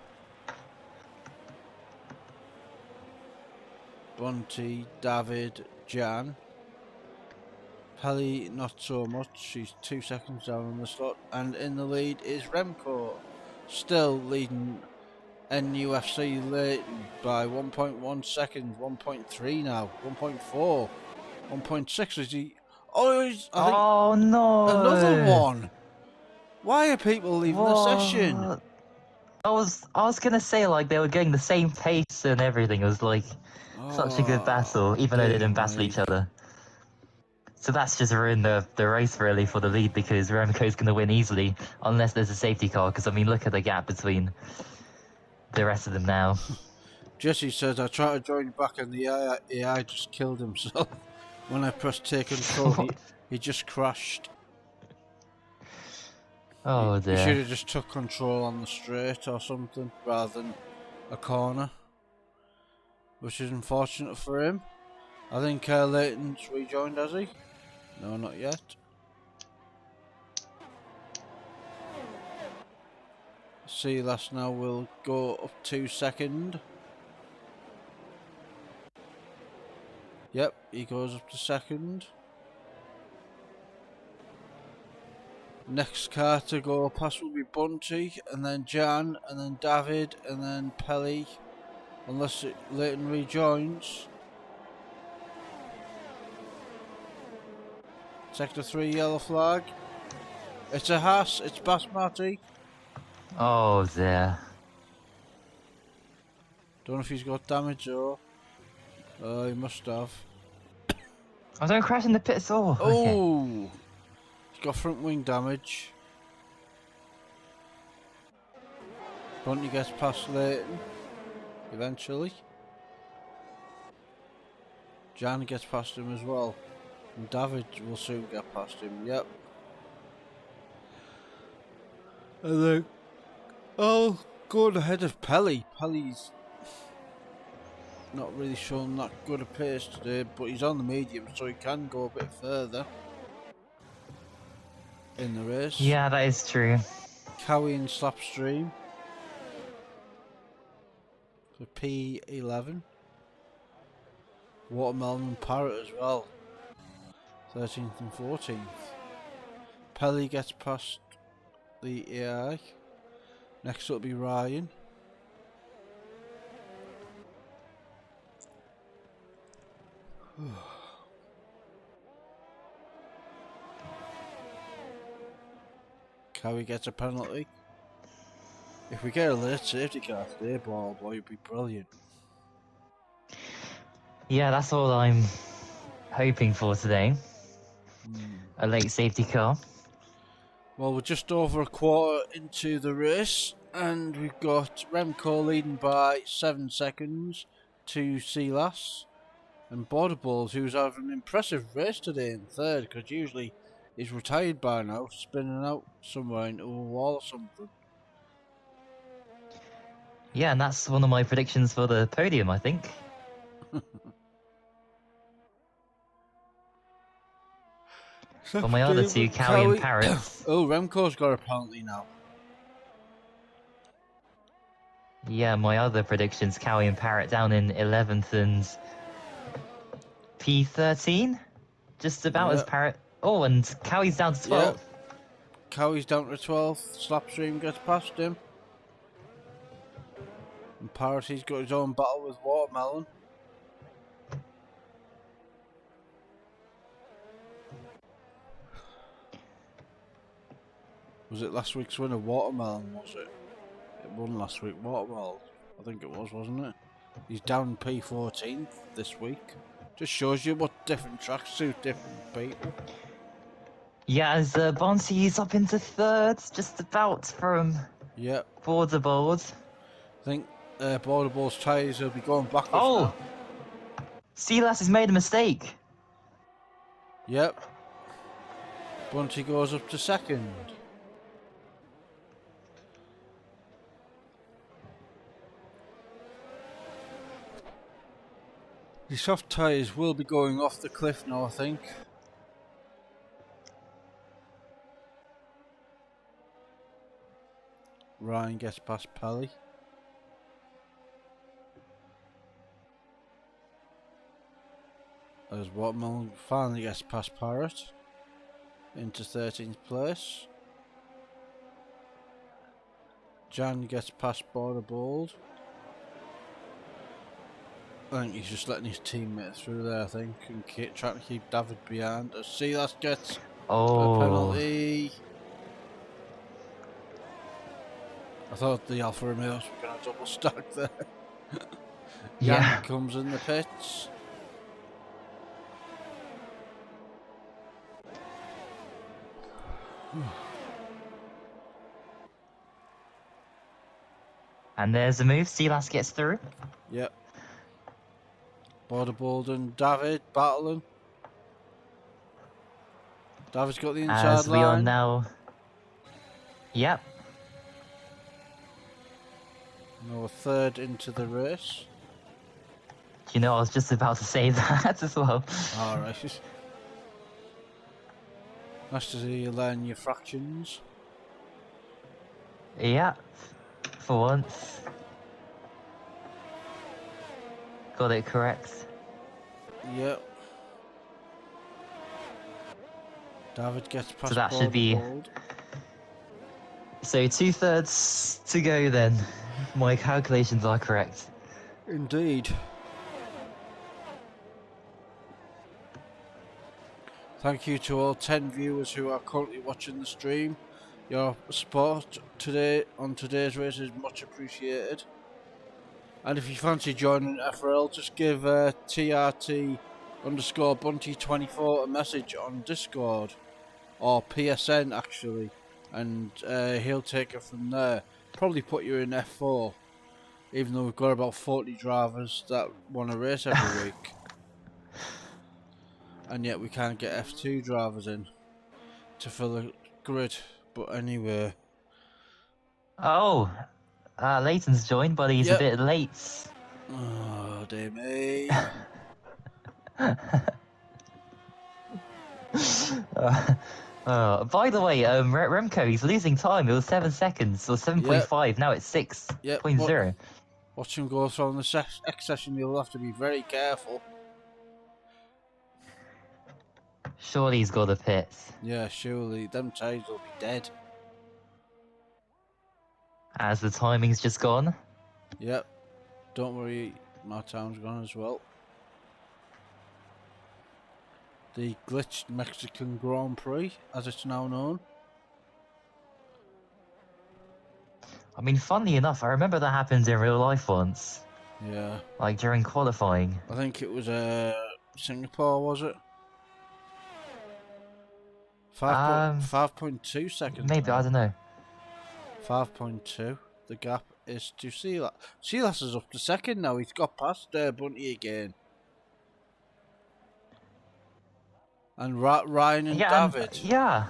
Bunty, David, Jan. Pelly, not so much. She's 2 seconds down on the slot. And in the lead is Remco. Still leading NUFC Leighton by 1.1 seconds. 1.3 now. 1.4. 1.6 is he? Oh, no! Another one! Why are people leaving the session? I was gonna say, like, they were going the same pace and everything. It was like such a good battle, even though they didn't battle each other. So that's just ruined the race really for the lead, because Remco's gonna win easily unless there's a safety car. Because I mean, look at the gap between the rest of them now. Jesse says, I tried to join back and the AI just killed himself. When I pressed take control, he just crashed. Oh dear. He should have just took control on the straight or something rather than a corner, which is unfortunate for him. I think Leighton's rejoined, has he? No, not yet. Silas now will go up 2 seconds. Yep, he goes up to second. Next car to go past will be Bunty, and then Jan, and then David, and then Pelly, unless Leighton rejoins. Sector 3 yellow flag. It's a Haas, it's Basmati. Oh dear. Don't know if he's got damage or... he must have. I don't crash in the pits. Oh! Oh! He's got front wing damage. Bunty gets past Leighton. Eventually. Jan gets past him as well. And David will soon get past him. Yep. And then, oh, going ahead of Pelly. Pelly's not really showing that good a pace today, but he's on the medium, so he can go a bit further in the race. Yeah, that is true. Cowie and Slapstream for P11. Watermelon and Parrot as well, 13th and 14th. Pelly gets past the AI. Next up will be Ryan. Cowie gets a penalty. If we get a late safety car today, boy, it'd be brilliant. Yeah, that's all I'm hoping for today. A late safety car. Well, we're just over a quarter into the race, and we've got Remco leading by 7 seconds to Silas, and Border Balls, who's having an impressive race today in third, because usually he's retired by now, spinning out somewhere into a wall or something. Yeah, and that's one of my predictions for the podium, I think. For my other two, Cowie and Parrot. Oh, Remco's got a penalty now. Yeah, my other predictions, Cowie and Parrot down in 11th and P13. Just about as Parrot. Oh, and Cowie's down to 12th. Yeah. Cowie's down to 12th. Slapstream gets past him. And Parrot, he's got his own battle with Watermelon. Was it last week's winner, Watermelon, was it? It won last week, Watermelon. I think it was, wasn't it? He's down P14 this week. Just shows you what different tracks suit different people. Yeah, as Bonsi's up into third, just about from Border Balls. I think Border Balls tyres will be going backwards now. Silas has made a mistake. Yep. Bunty goes up to second. The soft tyres will be going off the cliff now, I think. Ryan gets past Pelly. As Watermelon finally gets past Parrot into 13th place. Jan gets past Border Bold. I think he's just letting his teammates through there, I think, and trying to keep David behind. As Silas gets a penalty. I thought the Alfa Romeos were going to double stack there. Jan comes in the pits. And there's a move. Silas gets through. Yep. Border Bold and David battling. David's got the inside line. As we are now. Yep. Now a third into the race. You know, I was just about to say that as well. Alright. Nice to see you learn your fractions. Yeah. For once. Got it correct. Yep. David gets past. So that should be. Bold. So 2/3 to go then. My calculations are correct. Indeed. Thank you to all 10 viewers who are currently watching the stream. Your support today on today's race is much appreciated. And if you fancy joining FRL, just give TRT_Bunty24 a message on Discord, or PSN actually, and he'll take it from there. Probably put you in F4, even though we've got about 40 drivers that want to race every week. And yet we can't get F2 drivers in to fill the grid. But anyway, Oh, Leighton's joined, but he's a Yep. bit late. Oh, dear me. By the way, Remco, he's losing time. It was 7 seconds, or 7.5. Now it's 6.0. Yep. Watch him go through in the X session. You'll have to be very careful. Surely he's got a pit. Yeah, surely. Them tyres will be dead. As the timing's just gone. Yep. Don't worry, my time's gone as well. The glitched Mexican Grand Prix, as it's now known. I mean, funnily enough, I remember that happened in real life once. Yeah. Like during qualifying. I think it was Singapore, was it? 5.2 seconds. Maybe, now. I don't know. 5.2. The gap is to Silas. Silas is up to second now. He's got past Bunty again. And Ryan and David. Yeah.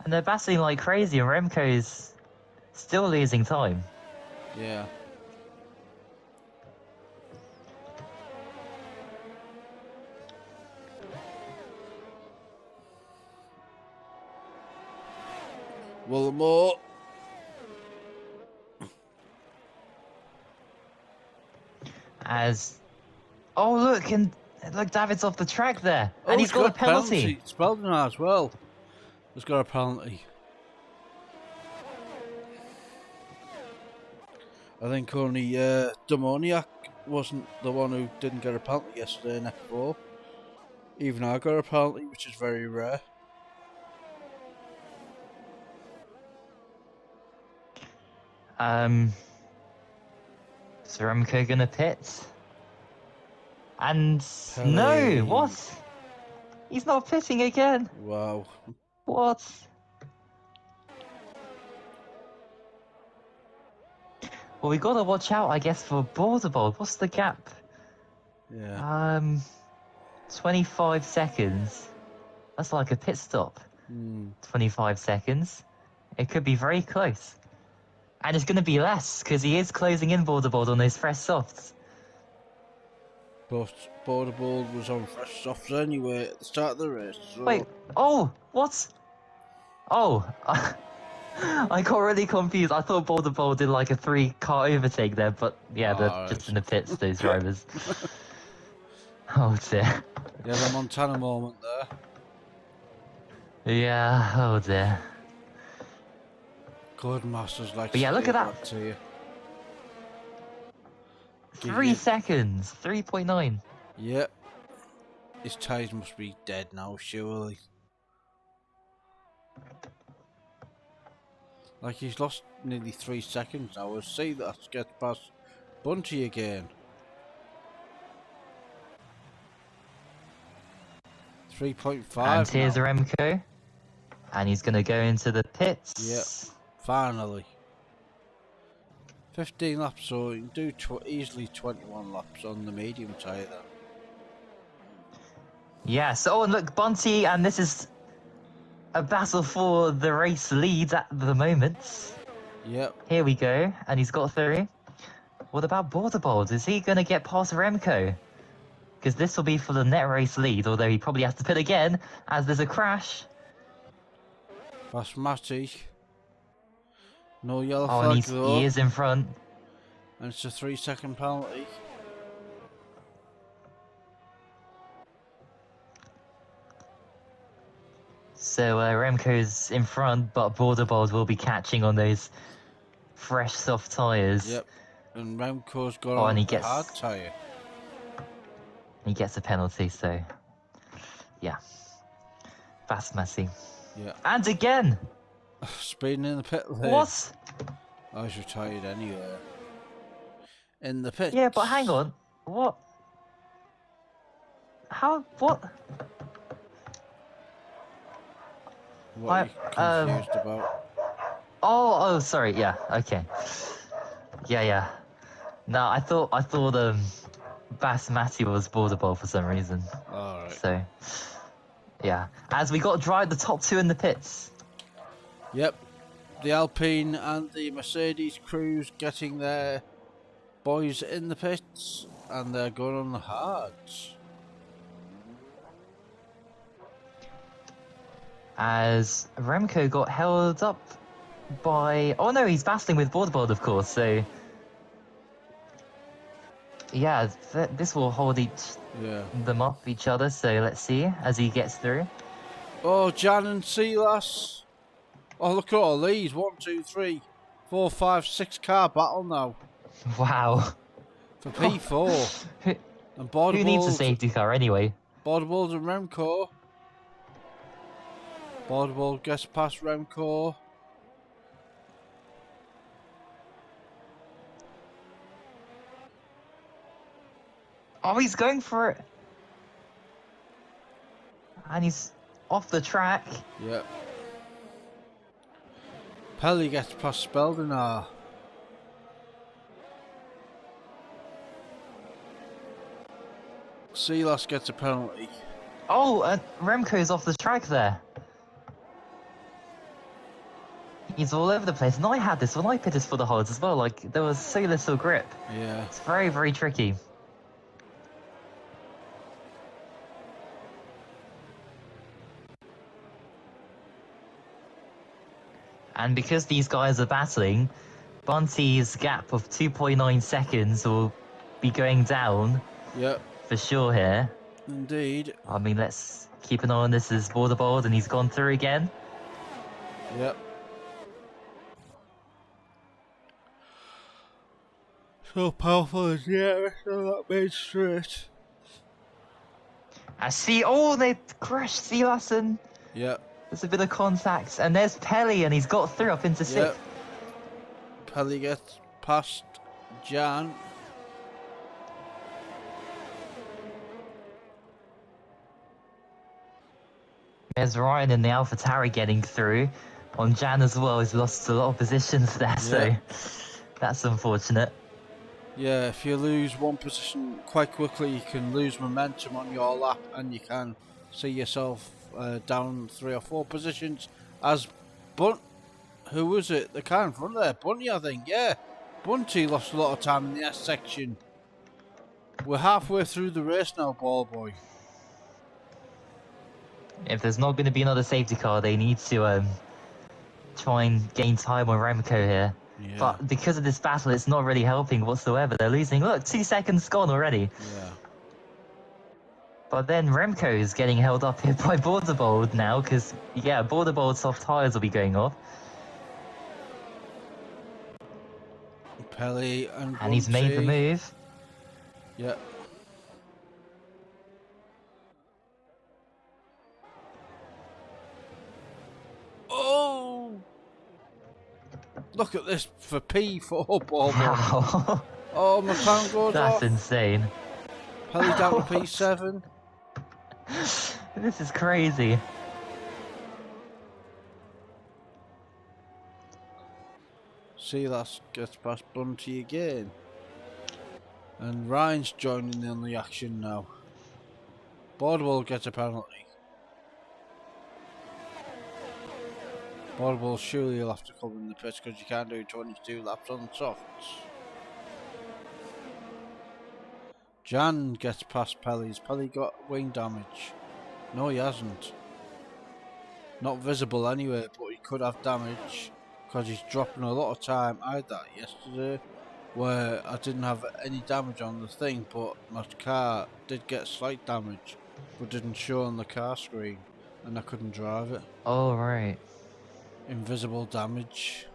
And they're battling like crazy, and Remco's still losing time. Yeah. Wilmore. Oh look, and look, David's off the track there, and he's got a penalty. Spelden as well. He's got a penalty. I think only Demoniac wasn't the one who didn't get a penalty yesterday in F4. Even I got a penalty, which is very rare. Is Remco gonna pit? And Penalty. no, what? He's not pitting again. Wow. What? Well, we gotta watch out, I guess, for Borderbold. What's the gap? Yeah. 25 seconds. That's like a pit stop. 25 seconds. It could be very close. And it's going to be less, because he is closing in Borderbold on those fresh softs. But Borderbold was on fresh softs anyway at the start of the race. So. Wait, oh, what? Oh, I got really confused. I thought Borderbold did like a 3-car overtake there, but yeah, they're just in the pits, those drivers. Oh dear. Yeah, the Montana moment there. Yeah, oh dear. Good Masters like. But yeah, look at that. To you. 3 seconds, 3.9. Yep. His tyres must be dead now, surely. Like he's lost nearly 3 seconds now. We'll see that gets past Bunty again. 3.5. And here's now. Remco. And he's going to go into the pits. Yep. Finally. 15 laps, so you can do easily 21 laps on the medium tyre then. Yes. Oh, and look, Bunty, and this is a battle for the race lead at the moment. Yep. Here we go, and he's got through. What about Borderbold? Is he going to get past Remco? Because this will be for the net race lead, although he probably has to pit again, as there's a crash. That's Matty. No yellow Oh, flag and though. he is in front. And it's a 3-second penalty. So Remco's in front, but Borderbold will be catching on those fresh, soft tyres. Yep. And Remco's got Oh, on and he the gets- hard tyre. He gets a penalty, so yeah. Fast messy. Yeah. And again! Speeding in the pit lane. What? I was retired anyway. In the pit. Yeah, but hang on. What? How? What? What are you confused about? Oh, sorry. Yeah. Okay. Yeah. No, I thought Basmati was Borderball for some reason. Alright. So, yeah. As we got to drive the top 2 in the pits. Yep. the Alpine and the Mercedes crews getting their boys in the pits, and they're going on the hards. As Remco got held up by... Oh no, he's battling with Borderbald, of course, so... Yeah, this will hold them up each other, so let's see as he gets through. Oh, Jan and Silas. Oh, look at all these. 1, 2, 3, 4, 5, 6 car battle now. Wow. For P4. And Who needs a safety car anyway? Borderbald and Remco. Borderbald gets past Remco. Oh, he's going for it. And he's off the track. Yep. Pelly gets past Speldenar. Silas gets a penalty. Oh, and Remco's off the track there. He's all over the place. And I had this when I pitted for the holds as well. Like, there was so little grip. Yeah. It's very, very tricky. And because these guys are battling, Bunty's gap of 2.9 seconds will be going down. Yep. For sure here. Indeed. I mean, let's keep an eye on this as Borderbald, and he's gone through again. Yep. So powerful as so that made straight. I see. Oh, they crashed Silas, and Yep. there's a bit of contact. And there's Pelly, and he's got through up into 6th. Yep. Pelly gets past Jan. There's Ryan in the AlphaTauri getting through. On Jan as well, he's lost a lot of positions there, so that's unfortunate. Yeah, if you lose one position quite quickly, you can lose momentum on your lap, and you can see yourself down 3 or 4 positions. As who was it? The car in front there, Bunty, I think. Yeah, Bunty lost a lot of time in the S section. We're halfway through the race now, ball boy. If there's not going to be another safety car, they need to try and gain time on Remco here. Yeah. But because of this battle, it's not really helping whatsoever. They're losing. Look, 2 seconds gone already. Yeah. But then Remco is getting held up here by Borderbald now, because, yeah, Borderbald's soft tyres will be going off. Pelly and he's made the move. Yeah. Oh! Look at this for P4 ball. Wow. Oh, McLaren goes That's off. insane. Pelly down to P7. This is crazy. Silas gets past Bunty again. And Ryan's joining in the action now. Borderbald gets a penalty. Borderbald surely will have to come in the pits because you can't do 22 laps on softs. Jan gets past Pelly's. Pelly got wing damage. No, he hasn't. Not visible anyway, but he could have damage because he's dropping a lot of time. I had that yesterday where I didn't have any damage on the thing, but my car did get slight damage but didn't show on the car screen and I couldn't drive it. Oh, right. Invisible damage.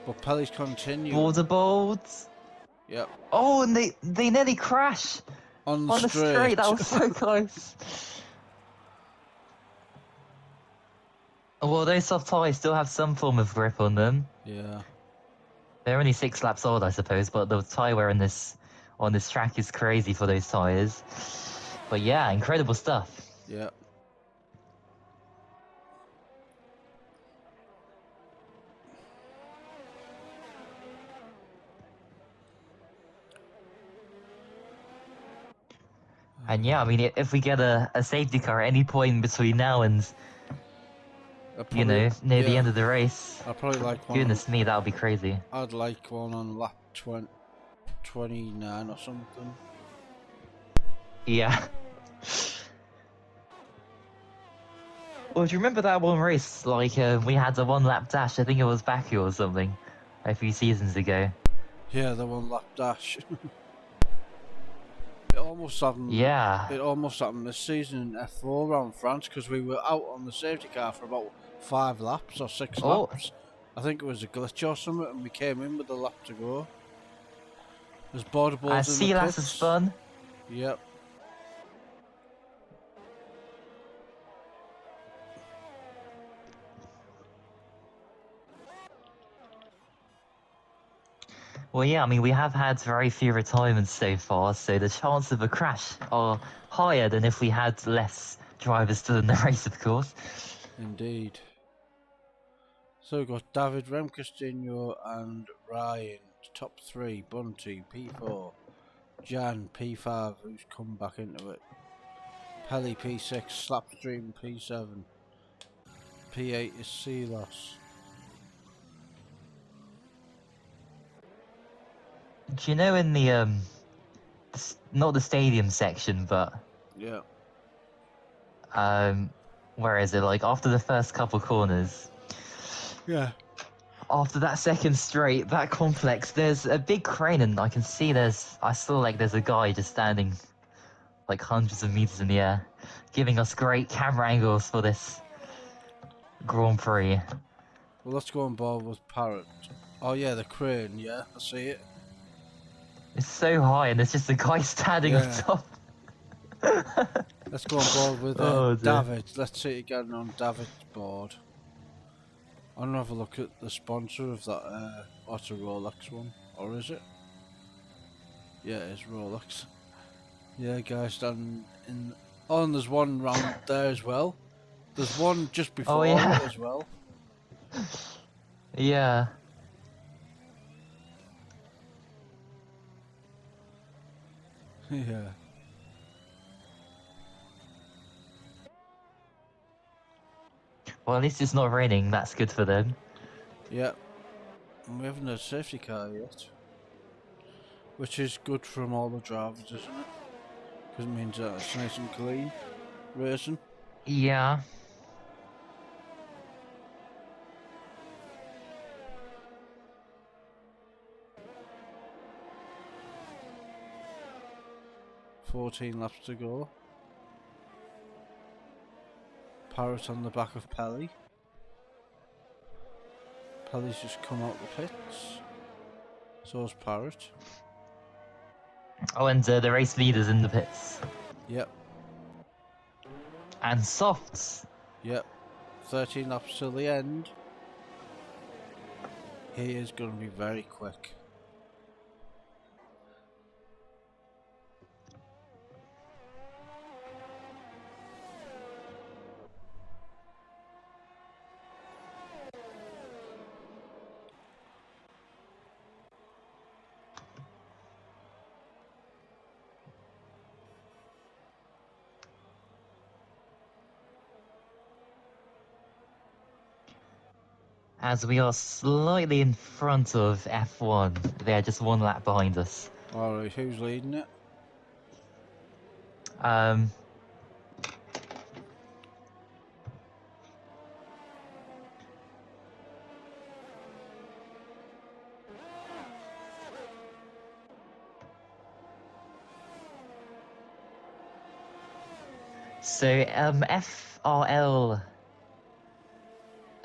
But Pelly's continuing. Borderbald. Yep. Oh, and they nearly crash On the straight. That was so close. Well, those soft tyres still have some form of grip on them. Yeah. They're only 6 laps old, I suppose, but the tyre wear on this track is crazy for those tyres. But yeah, incredible stuff. Yeah. And yeah, I mean, if we get a safety car at any point between now and you know, near the end of the race. I'd probably like one. Goodness me, that would be crazy. I'd like one on lap 29 or something. Yeah. Well, do you remember that one race? Like, we had a one-lap dash. I think it was Baku or something, a few seasons ago. Yeah, the one lap dash. It almost happened. Yeah. It almost happened this season in F4 around France because we were out on the safety car for about 5 laps or 6 Oh. laps. I think it was a glitch or something, and we came in with a lap to go. There's border boards in the Silas pits. has spun. Yep. Well, yeah, I mean, we have had very few retirements so far, so the chance of a crash are higher than if we had less drivers still in the race, of course. Indeed. So we've got David, Rem Castillo and Ryan, top 3, Bunty, P4, Jan, P5, who's come back into it, Pelly, P6, Slapstream, P7, P8 is Silos. Do you know in the, not the stadium section, but, Yeah. where is it? Like, after the first couple corners, Yeah. after that second straight, that complex, there's a big crane, and I can see I saw like there's a guy just standing like hundreds of meters in the air, giving us great camera angles for this Grand Prix. Well, let's go on board with Parrot. Oh yeah, the crane, yeah, I see it. It's so high, and there's just a guy standing on top. Let's go on board with Oh, dear. David. Let's see it getting on David's board. I'm gonna have a look at the sponsor of that Auto Rolex one, or is it? Yeah, it's Rolex. Yeah, guys, standing in. Oh, and there's one round there as well. There's one just before yeah. it as well. Yeah. Yeah. Well, at least it's not raining. That's good for them. Yeah. And we haven't had a safety car yet. Which is good from all the drivers, isn't it? Because it means that it's nice and clean racing. Yeah. $14 laps to go. Parrot on the back of Pelly. Pelly's just come out the pits. So's Parrot. Oh, and the race leader's in the pits. Yep. And softs. Yep. 13 laps till the end. He is going to be very quick. As we are slightly in front of F1. They're just one lap behind us. Alright, who's leading it? So, FRL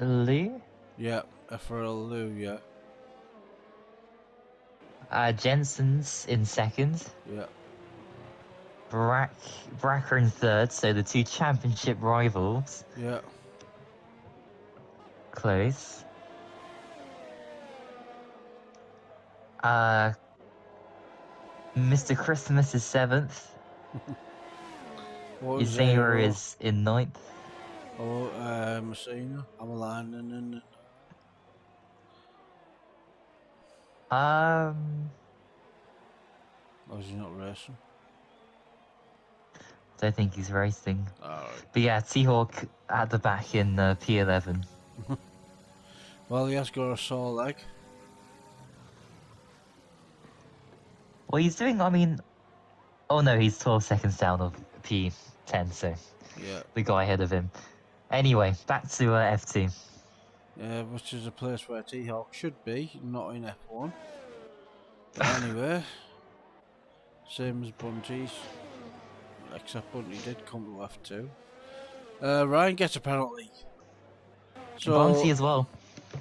Lou? Yeah, FRL Lou, yeah. Jensen's in second. Yeah. Bracker in third, so the two championship rivals. Yeah. Close. Mr. Christmas is seventh. Izero is in ninth. Oh, Messina. I'm aligning in it. Oh, Or is he not racing? Don't think he's racing. Alright. But yeah, T-Hawk at the back in P11. Well, he has got a sore leg. Well, he's doing, I mean... Oh no, he's 12 seconds down of P10, so Yeah. we got ahead of him. Anyway, back to F2. Yeah, which is a place where T-Hawk should be, not in F1. But anyway, same as Bunty's, except Bunty did come to F2. Ryan gets a penalty. So, Bunty as well.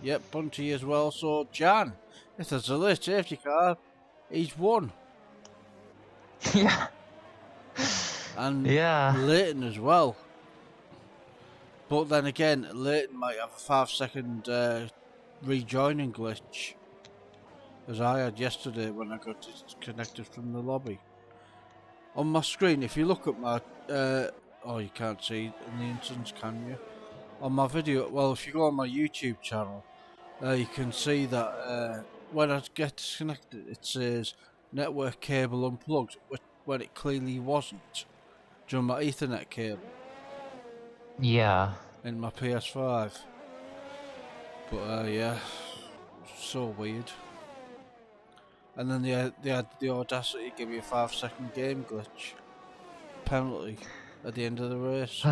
Yep, Bunty as well. So, Jan, if there's a late safety car, he's won. Yeah. And Yeah. Leighton as well. But then again, Leighton might have a 5-second rejoining glitch, as I had yesterday when I got disconnected from the lobby. On my screen, if you look at my... oh, you can't see in the instance, can you? On my video, well, if you go on my YouTube channel, you can see that when I get disconnected, it says network cable unplugged, when it clearly wasn't during my Ethernet cable. Yeah. In my PS5. But yeah, so weird. And then they had the audacity to give me a 5-second game glitch penalty at the end of the race.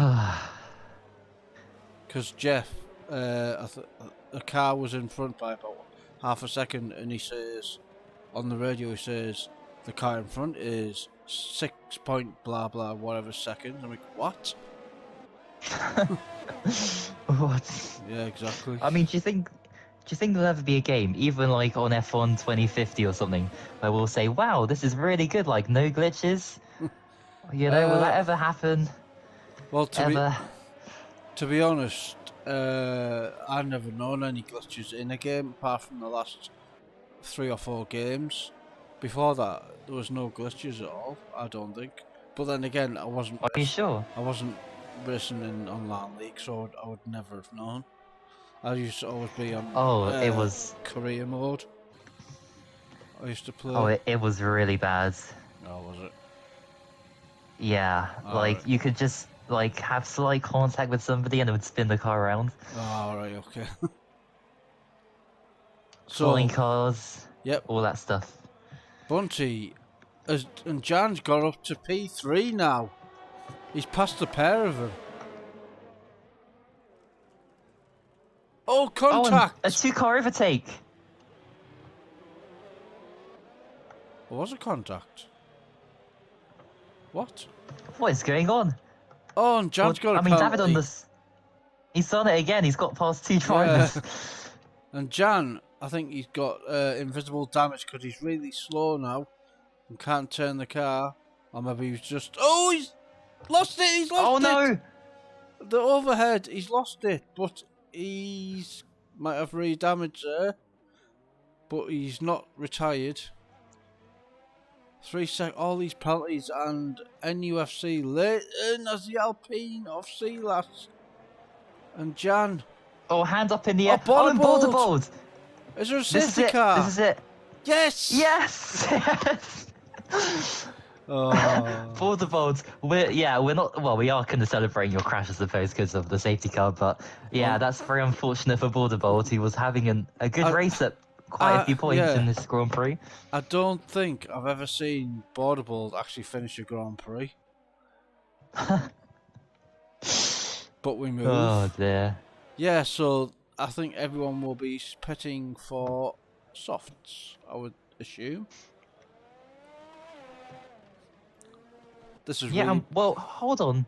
Because Jeff, the car was in front by about half a second, and he says on the radio, he says the car in front is 6 point blah blah whatever seconds. I'm like, what? What? Yeah, exactly. I mean, do you think there'll ever be a game, even like on F1 2050 or something, where we'll say, wow, this is really good, like no glitches? You know, will that ever happen? Well, Ever? to be honest, I've never known any glitches in a game apart from the last 3 or 4 games. Before that, there was no glitches at all, I don't think. But then again, I wasn't. Are you sure? I wasn't racing in online league, so I would never have known. I used to always be on. Oh, it was career mode. I used to play. Oh, it was really bad. Oh, was it? Yeah, like right. you could just like have slight contact with somebody and it would spin the car around. Oh, right, okay. So, Flying cars. Yep. All that stuff. Bunty and Jan's got up to P3 now. He's passed a pair of them. Oh, contact! Oh, a 2-car overtake. What was a contact? What? What is going on? Oh, and Jan's got a I mean, penalty. David on this. He's done it again. He's got past 2 drivers. Yeah. And Jan, I think he's got invisible damage because he's really slow now and can't turn the car. Or maybe he's just... Oh, he's lost it! He's lost it! Oh no! The overhead, he's lost it, but he's might have re-damaged there. But he's not retired. 3 sec, all these penalties, and NUFC Leighton as the Alpine of Sealas. And Jan. Oh, hand up in the air. Oh, and borderboard. Is there a safety car? This is it. Yes! Yes! Yes! Oh. Borderboards. We're not. Well, we are kind of celebrating your crash, I suppose, because of the safety car. But yeah, that's very unfortunate for Borderboard. He was having a good race at quite a few points in this Grand Prix. I don't think I've ever seen Borderboard actually finish a Grand Prix. But we move. Oh dear. Yeah, so I think everyone will be pitting for softs, I would assume. This is really... well, hold on.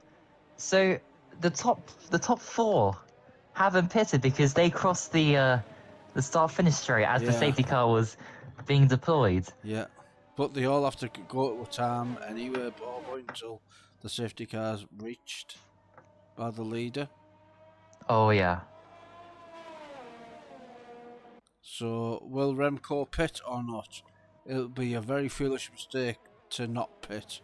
So the top 4 haven't pitted because they crossed the start finish straight as the safety car was being deployed. Yeah, but they all have to go to a time anyway, but until the safety car's reached by the leader. Oh yeah. So will Remco pit or not? It'll be a very foolish mistake to not pit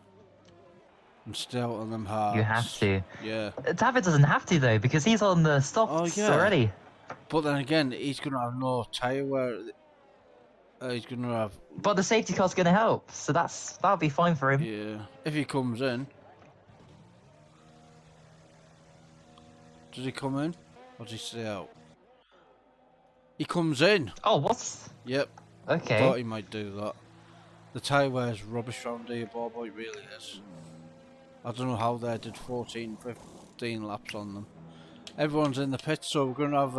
and stay out on them hard. You have to. Yeah. David doesn't have to though because he's on the stocks already. But then again, he's gonna have no tyre wear. He's gonna have. But the safety car's gonna help, so that'll be fine for him. Yeah. If he comes in. Does he come in? Or does he stay out? He comes in. Oh, what? Yep. Okay. Thought he might do that. The tyre wear's rubbish round here, Bob. It really is. I don't know how they did 14, 15 laps on them. Everyone's in the pit, so we're going to have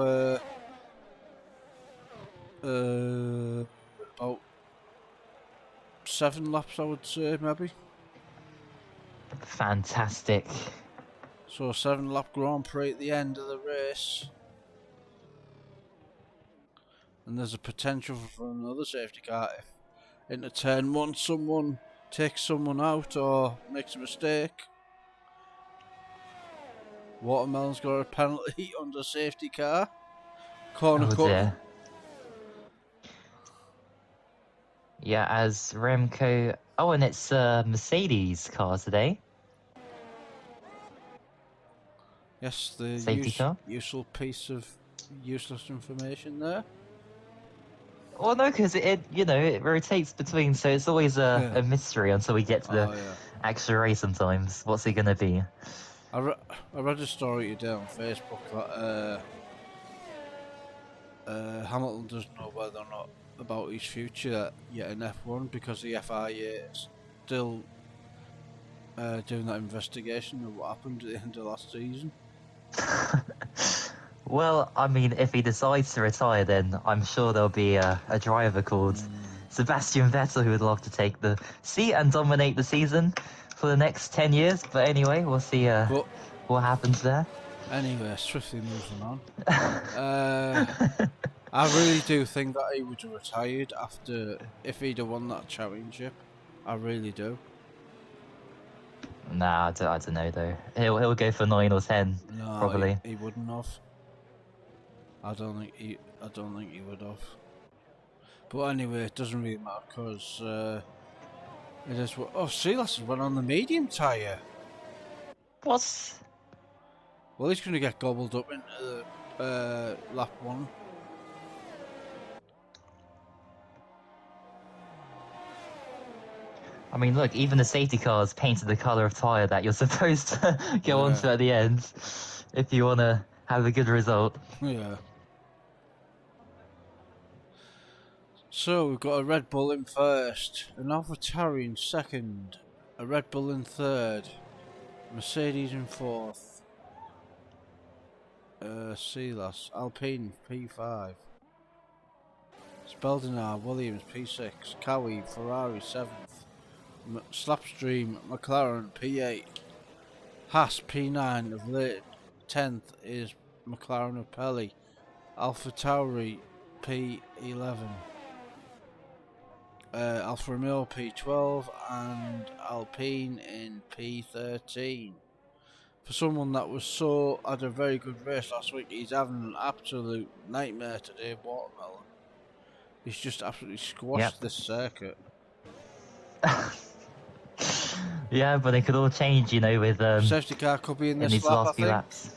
about 7 laps, I would say, maybe. Fantastic. So a 7-lap Grand Prix at the end of the race. And there's a potential for another safety car if into turn 1 someone takes someone out or makes a mistake. Watermelon's got a penalty under safety car. Corner Oh cut. dear. Yeah, as Remco... Oh, and it's Mercedes car today. Yes, the Safety car? useful piece of useless information there. Well, no, because it rotates between, so it's always a mystery until we get to the actual race sometimes. What's it going to be? I read a story today on Facebook that Hamilton doesn't know whether or not about his future yet in F1 because the FIA is still doing that investigation of what happened at the end of last season. Well, I mean, if he decides to retire, then I'm sure there'll be a driver called Sebastian Vettel who would love to take the seat and dominate the season for the next 10 years. But anyway, we'll see what happens there. Anyway, swiftly moving on. I really do think that he would have retired if he'd have won that championship. I really do. Nah, I don't know though. He'll go for 9 or 10, No, probably. he wouldn't have. I don't think he would have. But anyway, it doesn't really matter because it is what. Oh, Silas went on the medium tyre. What? Well, he's going to get gobbled up into lap 1. I mean, look, even the safety cars painted the colour of tyre that you're supposed to go on to at the end if you want to have a good result. Yeah. So we've got a Red Bull in first, an AlphaTauri in second, a Red Bull in third, Mercedes in fourth, Silas, Alpine P5, Speldinar, Williams P6, Cowie, Ferrari 7th, Slapstream, McLaren P8, Haas P9 of late, 10th is McLaren of Pelly, AlphaTauri P11. Alfa Romeo P12 and Alpine in P13. For someone that had a very good race last week, he's having an absolute nightmare today, Watermelon. He's just absolutely squashed this circuit. Yeah, but it could all change, with safety car could be in this these lap, last I few think. laps.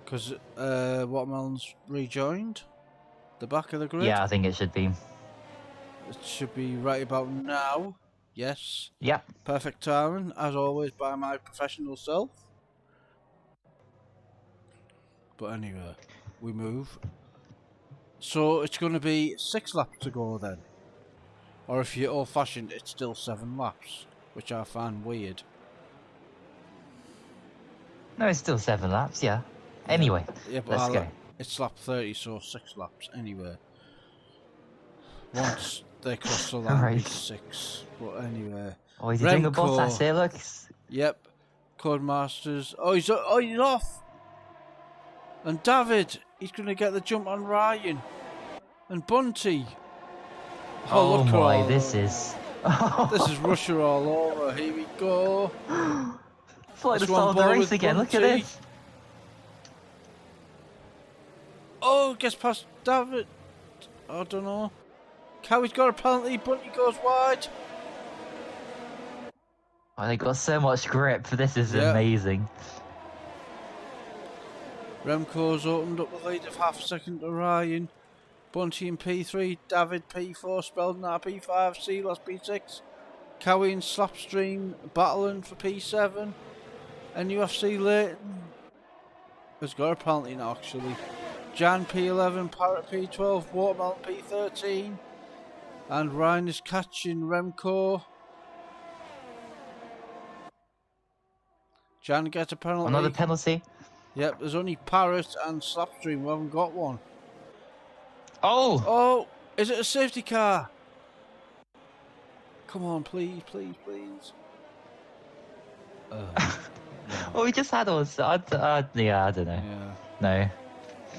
Because Watermelon's rejoined the back of the grid. Yeah, I think it should be. It should be right about now. Yes. Yep. Perfect timing, as always, by my professional self. But anyway, we move. So it's going to be 6 laps to go then. Or if you're old-fashioned, it's still 7 laps, which I find weird. No, it's still 7 laps, yeah. Anyway, let's go. It's lap 30, so 6 laps anyway. Once they cross the line, it's 6. But anyway. Oh, he's doing a Bottas here, look. Yep. Codemasters. Oh, he's off. And David, he's going to get the jump on Ryan. And Bunty. Oh my, this is... This is Russia all over. Here we go. It's like the start of the race again, look at this. Oh, gets past David. I don't know. Cowie's got a penalty, Bunty goes wide. Oh, they got so much grip. This is amazing. Remco's opened up the lead of half a second to Ryan. Bunty in P3, David P4, Speldinar P5, Silas P6. Cowie and Slapstream battling for P7. And UFC Leighton has got a penalty now, actually. Jan P11, Parrot P12, Watermelon P13. And Ryan is catching Remco. Jan gets a penalty. Another penalty. Yep, there's only Parrot and Slapstream. We haven't got one. Oh! Oh, is it a safety car? Come on, please, please, please. No. Oh, we just had us. Yeah, I don't know. Yeah. No.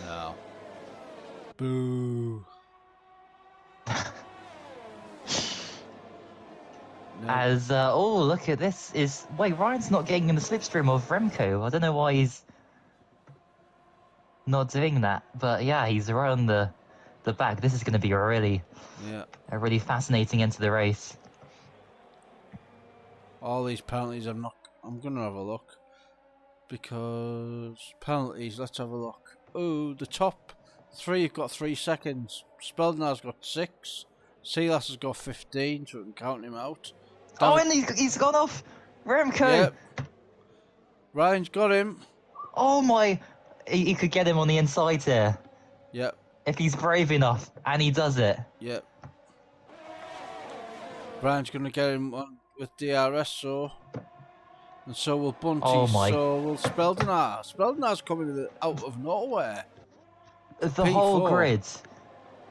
No. Boo. No. As oh, look at this! Wait, Ryan's not getting in the slipstream of Remco. I don't know why he's not doing that, but yeah, he's right on the back. This is going to be a really fascinating end to the race. All these penalties, I'm gonna have a look because penalties. Let's have a look. Oh, the top three have got 3 seconds. Speldner's got 6. Silas has got 15, so we can count him out. Oh, and he's gone off Remco. Yep. Ryan's got him. Oh my! He could get him on the inside here. Yep. If he's brave enough, and he does it. Yep. Ryan's gonna get him on with DRS, and so will Bunty. Oh my. So will Speldner. Speldner's coming out of nowhere. The P4. whole grid.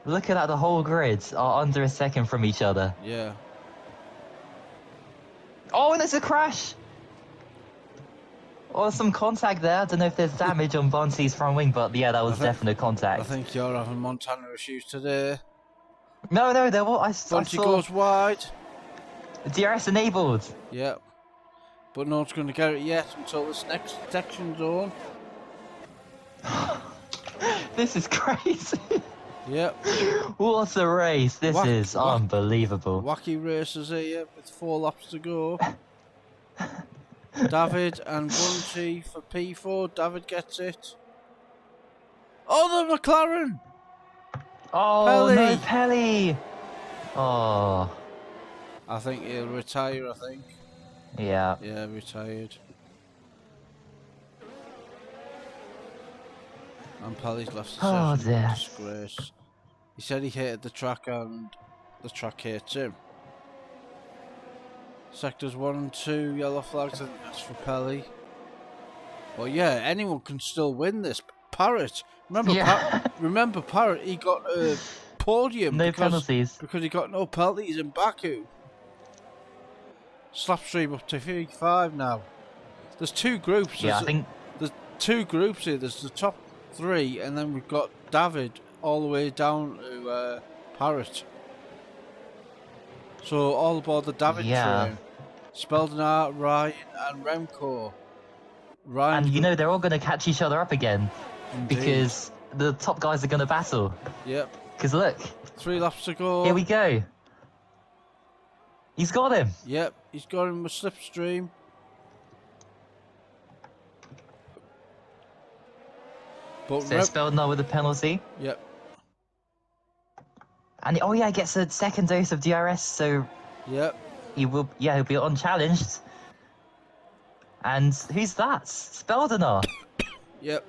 Look at that, the whole grid are under a second from each other. Yeah. Oh, and there's a crash! Or some contact there. I don't know if there's damage on Bunty's front wing, but yeah, that was definite contact. I think you're having Montana issues today. No, there was. Bunty goes wide. DRS enabled. Yep. But no one's going to get it yet until this next section zone. This is crazy. Yep. What a race. This is unbelievable. Wacky races here with 4 laps to go. David and Bunty for P4. David gets it. Oh, the McLaren! Oh, Pelly. no, Pelly. Oh. I think he'll retire, I think. Yeah. Yeah, retired. And Pelly's left the Oh, session. dear. Disgrace. He said he hated the track and the track hates him. Sectors 1 and 2, yellow flags, I think that's for Pelly. Well, yeah, anyone can still win this. Parrot, remember Parrot, he got a podium penalties. because he got no penalties in Baku. Slapstream up to 55 now. There's 2 groups. Yeah, I think there's 2 groups here. There's the top 3, and then we've got David all the way down to Parrot. So all aboard the David train. Speldner, Ryan, and Remco. Ryan, and you know they're all going to catch each other up again. Indeed. Because the top guys are going to battle. Yep. Because look. 3 laps to go. Here we go. He's got him. Yep, he's got him with Slipstream. But So Speldner with a penalty. Yep. And oh yeah, he gets a second dose of DRS, so yep. He'll be unchallenged. And who's that? Speldner. Yep.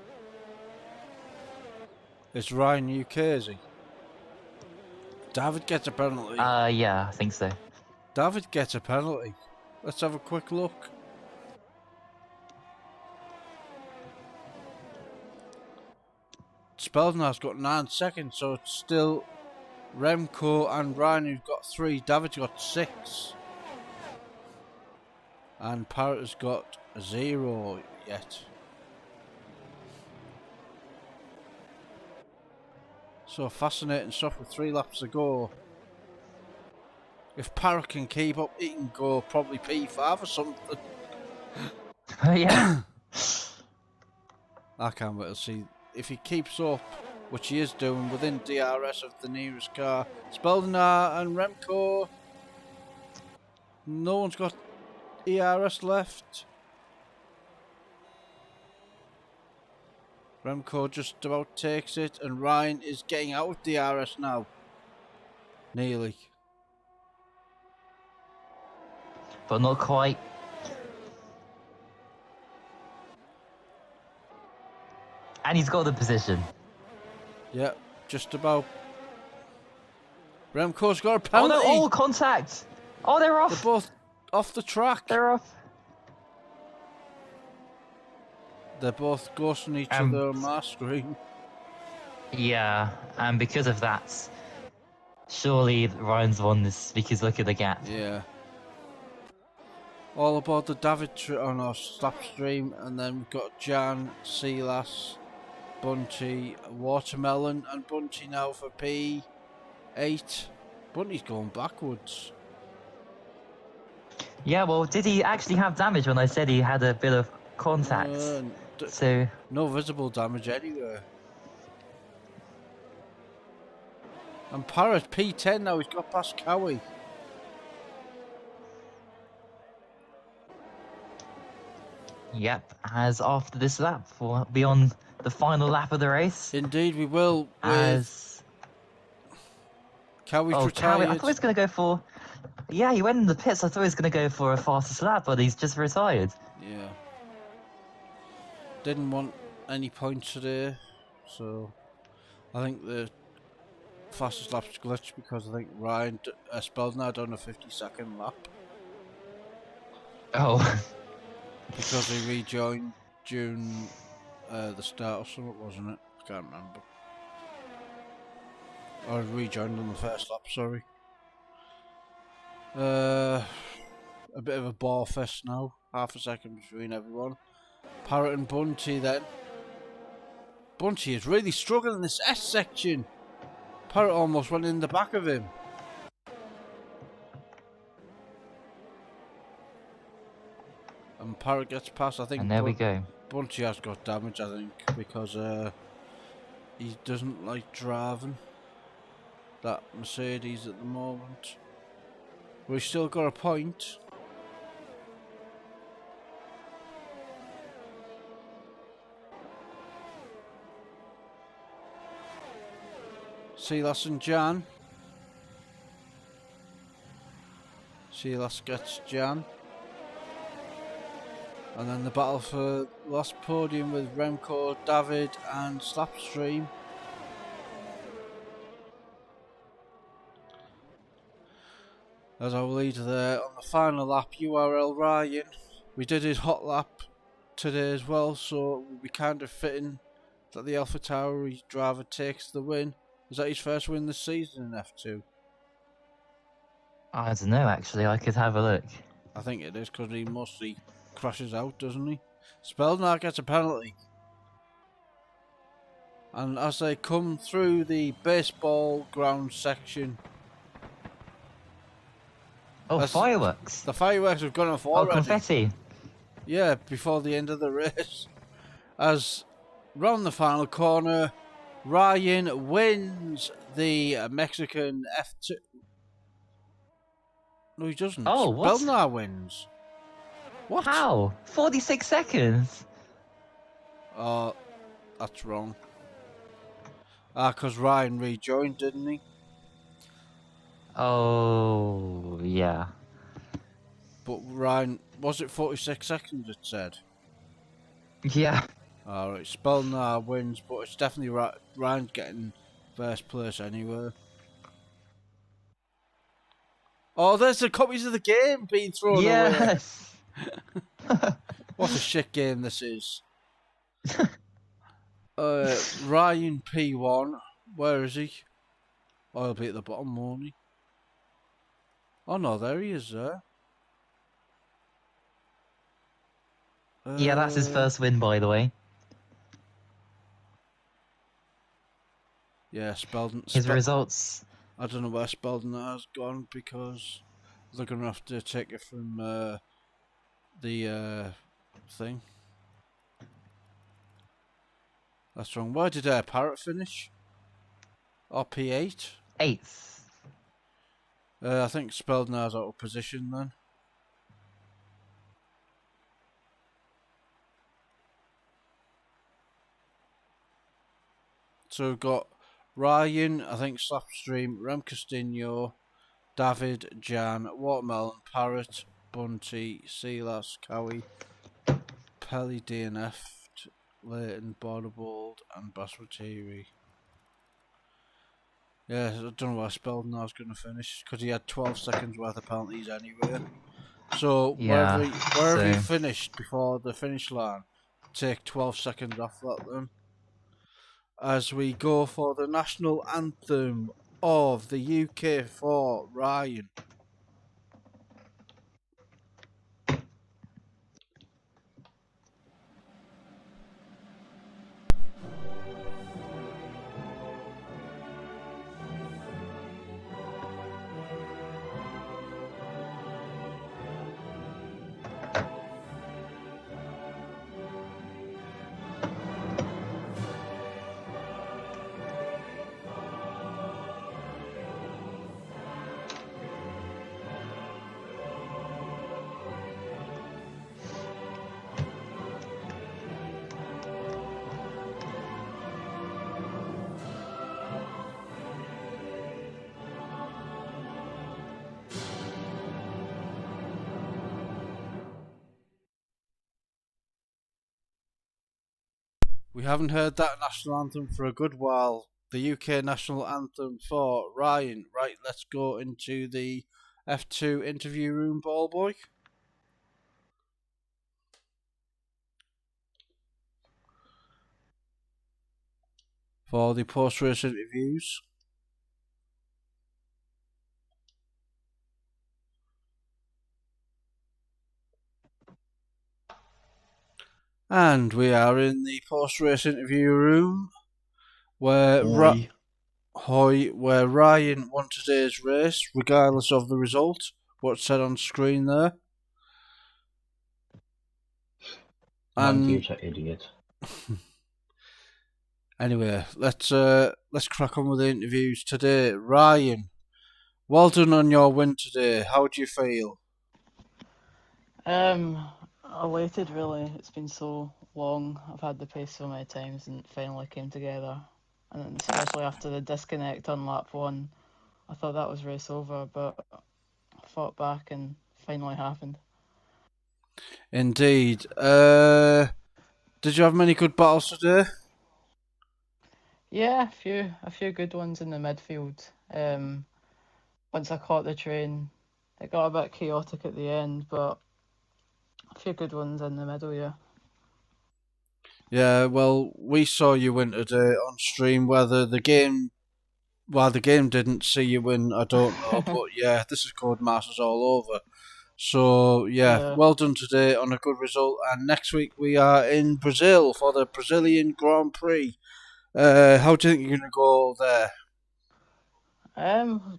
It's Ryan UK, is he? David gets a penalty. Yeah, I think so. David gets a penalty. Let's have a quick look. Speldner's got 9 seconds, so it's still Remco and Ryan who've got 3. David's got 6. And Parrot has got 0 yet. So fascinating stuff with 3 laps to go. If Parrot can keep up, he can go probably P5 or something. Yeah. I can't wait to see if he keeps up, which he is doing within DRS of the nearest car. Speldner and Remco. No one's got ERS left. Remco just about takes it, and Ryan is getting out of DRS now. Nearly. But not quite. And he's got the position. Yeah, just about. Remco's got a Oh penalty. no! Oh, contact! Oh, they're off. They're both off the track. They're off. They're both ghosting each other on my screen. Yeah, and because of that, surely Ryan's won this because look at the gap. Yeah. All aboard the David on our slap stream, and then we've got Jan, Silas, Bunty, Watermelon, and Bunty now for P8. Bunty's going backwards. Yeah, well, did he actually have damage when I said he had a bit of contact? So no visible damage anywhere. And Parrot P10 now, he's got past Cowie. Yep, as after this lap, we'll be on the final lap of the race. Indeed, we will. As Cowie's Cowie, retired. I thought he was going to go for. Yeah, he went in the pits. I thought he was going to go for a fastest lap, but he's just retired. Yeah. Didn't want any points today, so I think the fastest lap's glitched because I think Ryan Speldner done a 50-second lap. Oh. Because he rejoined during the start or something, wasn't it? I can't remember. Or rejoined on the first lap, sorry. A bit of a ball fest now. Half a second between everyone. Parrot and Bunty then. Bunty is really struggling in this S section. Parrot almost went in the back of him. And Parrot gets past, I think. And there we go. Bunty has got damage, I think, because he doesn't like driving that Mercedes at the moment. We've still got a point. Silas and Jan. Silas gets Jan. And then the battle for last podium with Remco, David and Slapstream. As our leader there on the final lap, URL Ryan. We did his hot lap today as well, so it would be kind of fitting that the Alpha Tauri driver takes the win. Is that his first win this season in F2? I don't know, actually. I could have a look. I think it is, because he mostly crashes out, doesn't he? Speldner gets a penalty. And as they come through the baseball ground section... Oh, fireworks! The fireworks have gone off Oh, already. confetti! Yeah, before the end of the race. As round the final corner, Ryan wins the Mexican F2. No, he doesn't. Oh, what? Speldner wins. What? How? 46 seconds? Oh, that's wrong. Because Ryan rejoined, didn't he? Oh, yeah. But Ryan, was it 46 seconds it said? Yeah. Alright, Speldner wins, but it's definitely Ryan getting first place anyway. Oh, there's the copies of the game being thrown away. Yes! What a shit game this is. Ryan P1, where is he? Oh, he'll be at the bottom, won't he? Oh no, there he is there. Yeah, that's his first win, by the way. Yeah, His results. I don't know where Speldner has gone because they're going to have to take it from the thing. That's wrong. Where did Parrot finish? Or P8? 8th. I think Speldner's out of position then. So we've got Ryan, I think Slapstream, Rem Castillo, David, Jan, Watermelon, Parrot, Bunty, Silas, Cowie, Pelly DNF, Leighton, Borderbold, and Baswatiri. Yeah, I don't know what I spelled and I was going to finish because he had 12 seconds worth of penalties anyway. So wherever he finished before the finish line, take 12 seconds off that then. As we go for the national anthem of the UK for Ryan. We haven't heard that national anthem for a good while. The UK national anthem for Ryan. Right, let's go into the F2 interview room, ball boy. For the post-race interviews. And we are in the post-race interview room where where Ryan won today's race, regardless of the result. What's said on screen there. And you're an idiot. Anyway, let's crack on with the interviews today. Ryan, well done on your win today. How do you feel? Elated really. It's been so long. I've had the pace so many times and it finally came together. And then especially after the disconnect on lap 1, I thought that was race over, but I fought back and finally happened. Indeed. Did you have many good battles today? Yeah, a few good ones in the midfield. Once I caught the train, it got a bit chaotic at the end, but a few good ones in the middle, yeah. Yeah, well, we saw you win today on stream. Whether the game didn't see you win, I don't know. But yeah, this is Codemasters all over. So yeah, well done today on a good result. And next week we are in Brazil for the Brazilian Grand Prix. How do you think you're going to go there?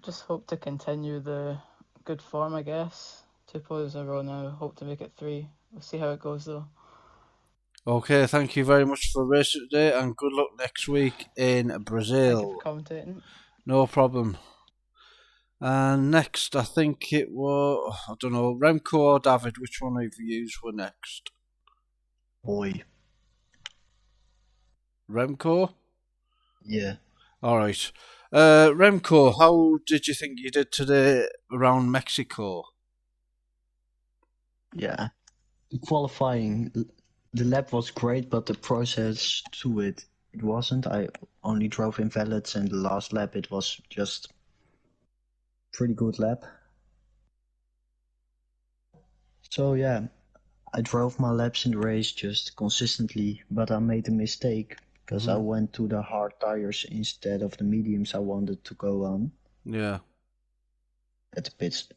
Just hope to continue the good form, I guess. 2 podiums in a row now. Hope to make it 3. We'll see how it goes though. Okay, thank you very much for racing today, and good luck next week in Brazil. Thank you for commentating. No problem. And next, I think it was, I don't know, Remco or David, which one of you were next? Boy. Remco? Yeah. Alright. Remco, how did you think you did today around Mexico? Yeah. The qualifying, the lap was great, but the process to it wasn't. I only drove invalids, and the last lap it was just pretty good lap. So yeah, I drove my laps in the race just consistently, but I made a mistake because I went to the hard tires instead of the mediums I wanted to go on. Yeah. At the pits,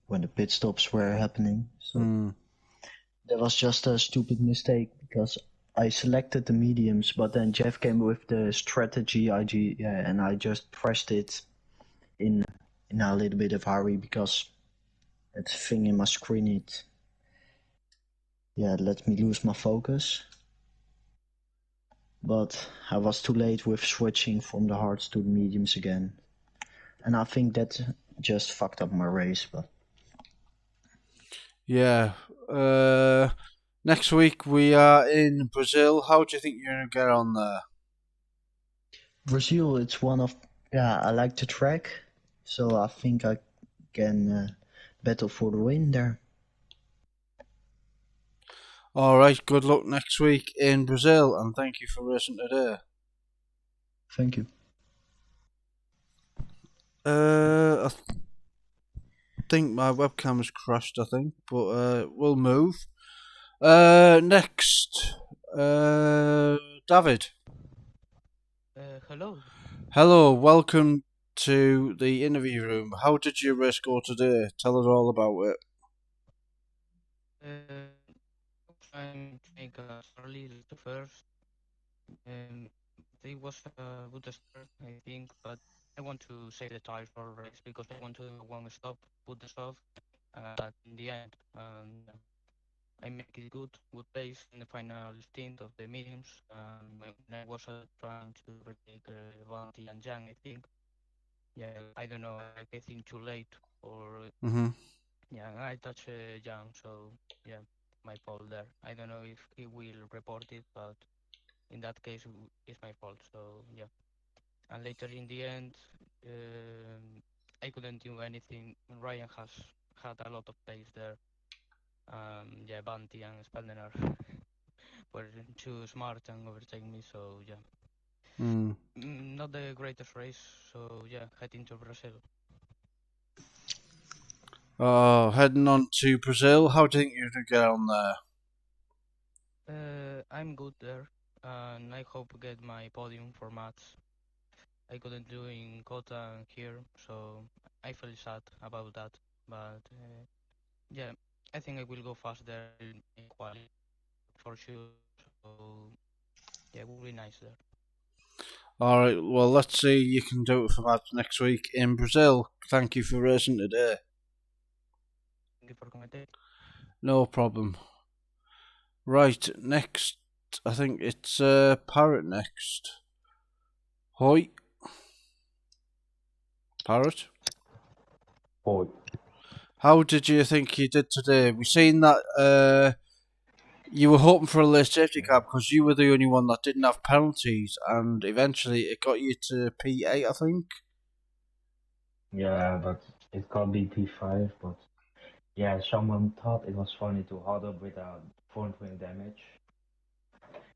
when the pit stops were happening. So that was just a stupid mistake because I selected the mediums, but then Jeff came with the strategy IG, and I just pressed it in a little bit of hurry because that thing in my screen it let me lose my focus. But I was too late with switching from the hards to the mediums again, and I think that just fucked up my race. But yeah, next week we are in Brazil. How do you think you're going to get on there? Brazil, it's one of I like the track, so I think I can battle for the win there. Alright, good luck next week in Brazil, and thank you for racing today. Thank you. I think my webcam has crashed, but we'll move. Next, David. Hello. Hello, welcome to the interview room. How did your race go today? Tell us all about it. Trying to make us early like the first. It was a good start, I think, but I want to save the tires for a race because I want to do one stop, put the stuff, in the end. I make it good pace in the final stint of the mediums. When I was trying to overtake Vanti and Jan, I think. Yeah, I don't know, I think too late or yeah, I touched Jan, so yeah, my fault there. I don't know if he will report it, but in that case, it's my fault. So yeah, and later in the end, I couldn't do anything. Ryan has had a lot of pace there. Yeah, Banti and Speldener were too smart and overtake me. So yeah, not the greatest race. So yeah, heading to Brazil. Heading on to Brazil, how do you think you're going to get on there? I'm good there, and I hope to get my podium for mats. I couldn't do in Kota here, so I feel sad about that. But yeah, I think I will go fast there in quality for sure. So yeah, it will be nice there. Alright, well, let's see you can do it for that next week in Brazil. Thank you for racing today. Thank you for commenting. No problem. Right, next, I think it's Parrot next. Hoi. Parrot? Hoi. How did you think you did today? We seen that you were hoping for a late safety car because you were the only one that didn't have penalties, and eventually it got you to P8, I think. Yeah, but it can't be P5, but yeah, someone thought it was funny to hold up with a front wing damage.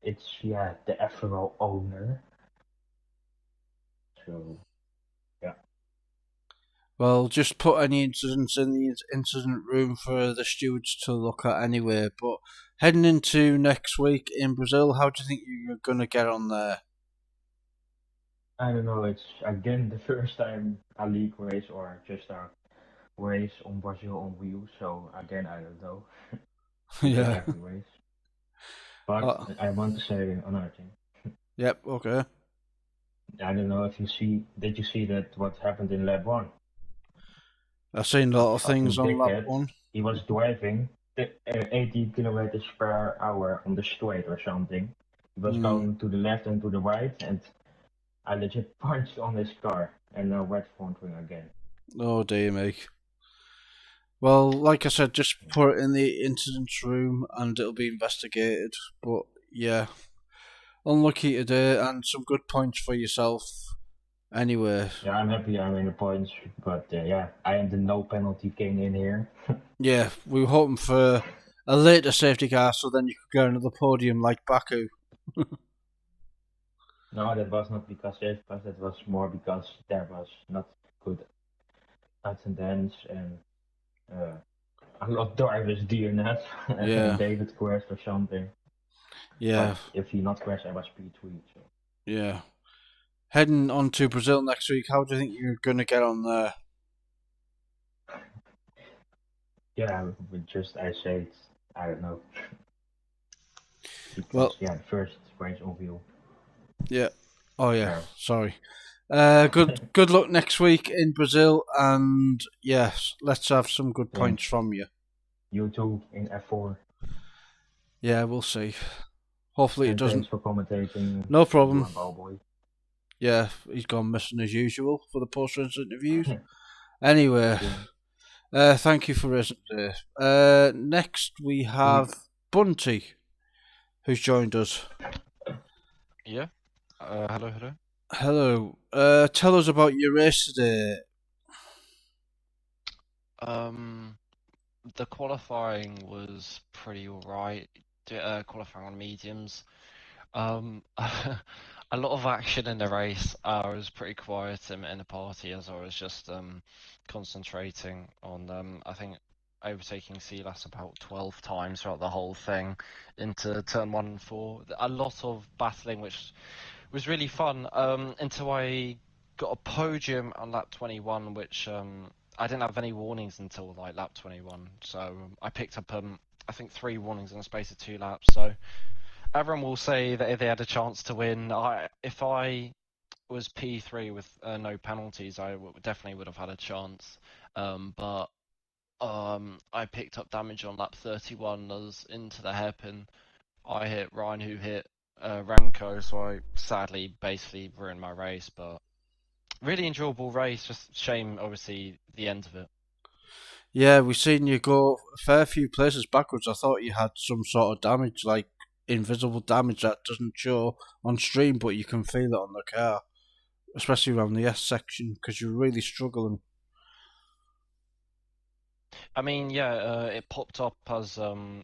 It's, yeah, the FRL owner. So, yeah. Well, just put any incidents in the incident room for the stewards to look at anyway. But heading into next week in Brazil, how do you think you're going to get on there? I don't know, it's again the first time a league race or just a race on Brazil on wheels, so again, I don't know. Yeah. Every race. But I want to say another thing. Yep, okay. I don't know if did you see that what happened in lap 1? I've seen a lot of things on lap 1. He was driving 80 kilometers per hour on the straight or something. He was going to the left and to the right, and I legit punched on his car and now wet front wing again. Oh dear me. Well, like I said, just put it in the incidents room and it'll be investigated. But yeah, unlucky today and some good points for yourself. Anyway. Yeah, I'm happy I'm in the points, but yeah, I am the no penalty king in here. Yeah, we were hoping for a later safety car so then you could go into the podium like Baku. No, that was not because safety car, that was more because there was not good attendance and a lot of drivers DNF and David crashed or something. Yeah. But if he not crashed, I was P3. So. Yeah. Heading on to Brazil next week, how do you think you're going to get on there? Yeah, I say I don't know. Because, the first race on wheel. Yeah. Oh, yeah. Sorry. Good luck next week in Brazil, and yes, let's have some good points from you. You too in F4. Yeah, we'll see. Hopefully it doesn't. Thanks for commentating. No problem. Boy. Yeah, he's gone missing as usual for the post-race interviews. Anyway, thank you for listening today. Next we have Bunty, who's joined us. Yeah. Hello. Hello. Tell us about your race today. The qualifying was pretty alright. qualifying on mediums. A lot of action in the race. I was pretty quiet in the party as I was just concentrating on I think overtaking Silas about 12 times throughout the whole thing into turn 1 and 4. A lot of battling, which was really fun until I got a podium on lap 21, which I didn't have any warnings until like lap 21. So I picked up I think 3 warnings in the space of 2 laps. So everyone will say that if they had a chance to win, if I was P3 with no penalties, I definitely would have had a chance. But I picked up damage on lap 31 as into the hairpin. I hit Ryan, who hit Remco, so I sadly basically ruined my race. But really enjoyable race. Just shame, obviously, the end of it. Yeah, we've seen you go a fair few places backwards. I thought you had some sort of damage, like invisible damage that doesn't show on stream, but you can feel it on the car, especially around the S section, because you're really struggling. I mean, yeah, it popped up as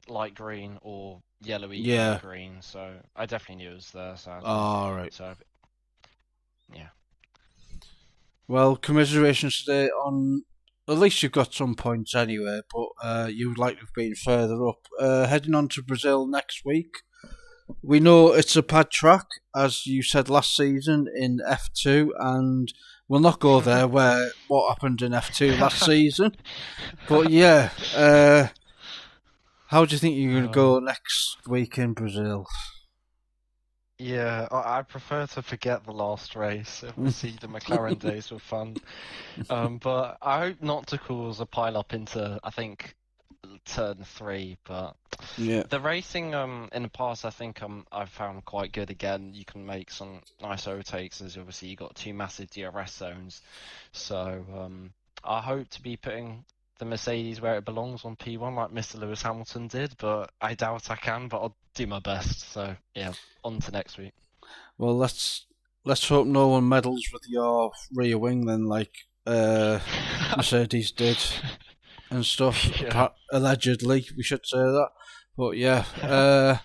light green or yellowy Yeah. green, so I definitely knew it was there, sadly. All right. So, yeah. Well, commiserations today on. At least you've got some points anyway, but you would like to have been further up. Heading on to Brazil next week. We know it's a pad track, as you said last season in F2, and we'll not go there where what happened in F2 last season. But yeah, how do you think you're going to go next week in Brazil? Yeah, I prefer to forget the last race. Obviously, the McLaren days were fun. But I hope not to cause a pile up into, I think, turn 3. But yeah, the racing in the past, I think I've found quite good again. You can make some nice overtakes, as obviously you got 2 massive DRS zones. So I hope to be putting the Mercedes where it belongs on P1 like Mr. Lewis Hamilton did, but I doubt I can, but I'll do my best. So yeah, on to next week. Well, let's hope no one meddles with your rear wing then, like Mercedes did and stuff. Yeah. Allegedly, we should say that. But yeah,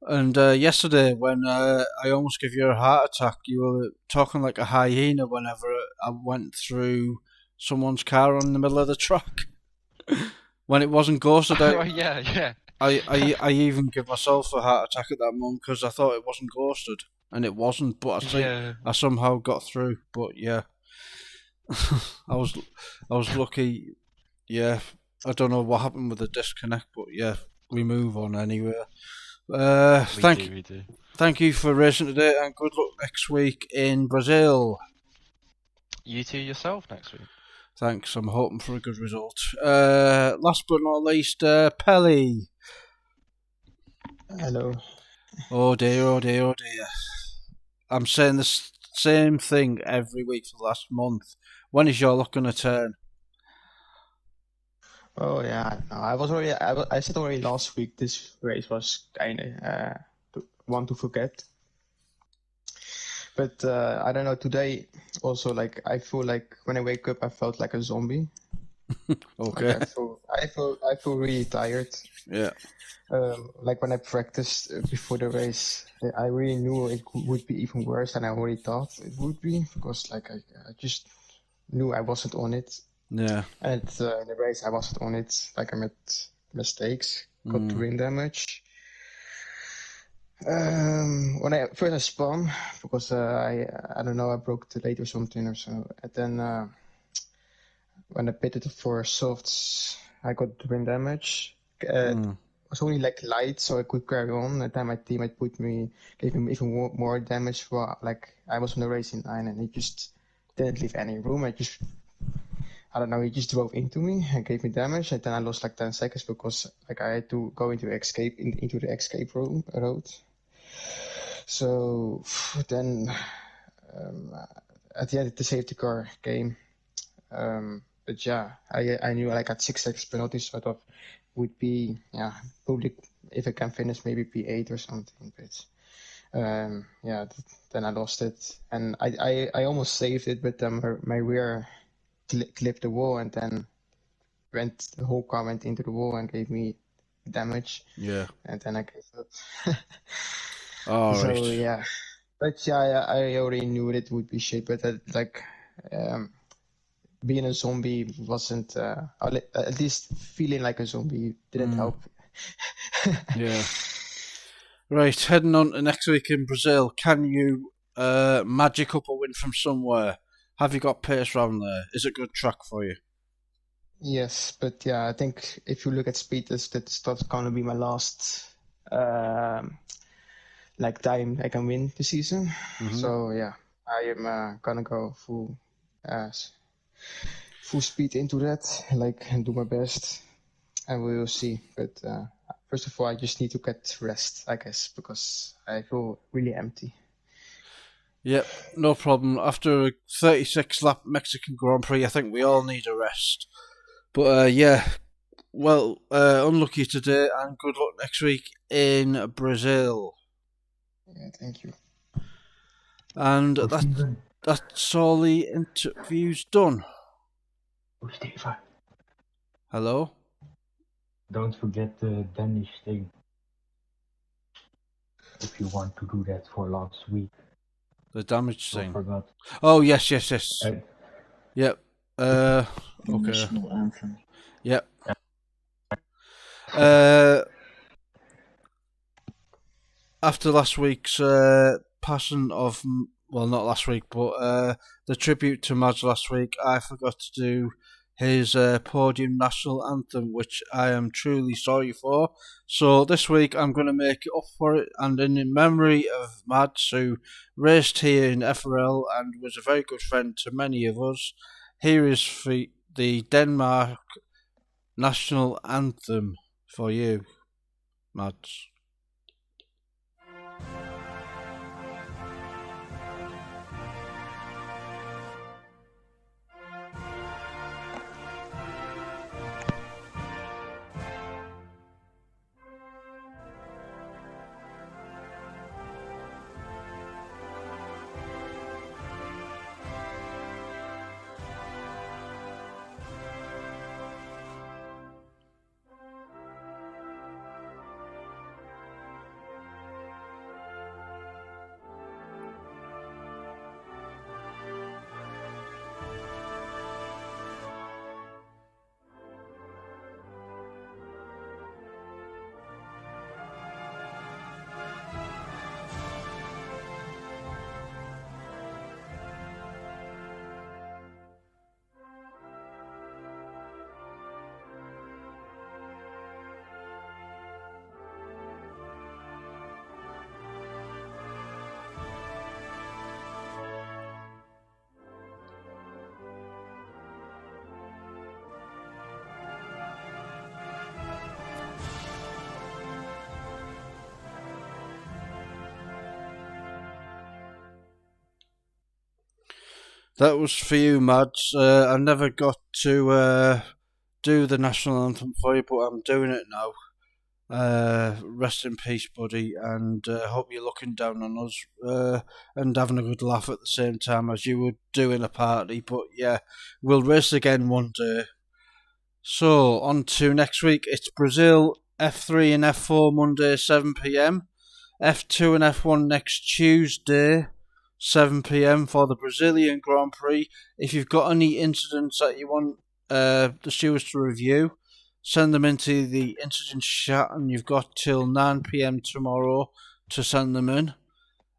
and yesterday when I almost gave you a heart attack, you were talking like a hyena whenever I went through someone's car in the middle of the track. When it wasn't ghosted, yeah. I even give myself a heart attack at that moment because I thought it wasn't ghosted, and it wasn't. But I somehow got through. But yeah, I was lucky. Yeah, I don't know what happened with the disconnect, but yeah, we move on anyway. We do. Thank you for racing today, and good luck next week in Brazil. You too yourself next week. Thanks, I'm hoping for a good result. Last but not least, Pelly. Hello. Oh dear. I'm saying the same thing every week for the last month. When is your luck going to turn? Oh yeah, no, I said already last week this race was kind of one to forget. But I don't know, today also, like, I feel like when I wake up I felt like a zombie. Okay. Like, I feel really tired. Yeah. Like when I practiced before the race, I really knew it would be even worse than I already thought it would be, because like I just knew I wasn't on it. Yeah. And in the race I wasn't on it. Like, I made mistakes, got wind damage. When I first spun because I don't know, I broke the late or something or so, and then when I pitted for softs, I got wind damage. It was only like light, so I could carry on. And then my teammate gave him even more damage for, like, I was on the racing line and he just didn't leave any room. I don't know, he just drove into me and gave me damage, and then I lost like 10 seconds because like I had to go into the escape road. So then at the end the safety car came. But yeah, I knew like at 6 seconds penalty, so I thought would be, yeah, probably if I can finish maybe P8 or something. But yeah, then I lost it, and I almost saved it, but my rear clipped the wall, and then the whole car went into the wall and gave me damage. Yeah. And then I gave up. All So right. yeah, but yeah, I already knew it would be shit. But being a zombie wasn't, at least feeling like a zombie didn't help. Yeah. Right, heading on to next week in Brazil. Can you magic up a win from somewhere? Have you got pace round there? Is it a good track for you? Yes, but yeah, I think if you look at speed, that's gonna be my last time I can win the season. So yeah, I am gonna go full speed into that, and do my best, and we will see. But first of all, I just need to get rest, I guess, because I feel really empty. Yep, no problem. After a 36 lap Mexican Grand Prix, I think we all need a rest. But yeah, well, unlucky today, and good luck next week in Brazil. Yeah, thank you. And that's all the interviews done. Oh, Stefan. Hello? Don't forget the Danish thing. If you want to do that for last week. The damage thing. Forgot. Oh, yes. Yep. The Okay. national anthem. Yep. After last week's passing of, well, not last week, but the tribute to Mads last week, I forgot to do his podium national anthem, which I am truly sorry for. So this week I'm going to make it up for it, and in memory of Mads, who raced here in FRL and was a very good friend to many of us, here is the Denmark national anthem for you, Mads. That was for you, Mads. I never got to do the national anthem for you, but I'm doing it now. Rest in peace, buddy, and hope you're looking down on us and having a good laugh at the same time as you would do in a party. But yeah, we'll race again one day. So, on to next week. It's Brazil, F3 and F4 Monday, 7 PM. F2 and F1 next Tuesday, 7 PM for the Brazilian Grand Prix. If you've got any incidents that you want the stewards to review, send them into the incident chat, and you've got till 9 PM tomorrow to send them in.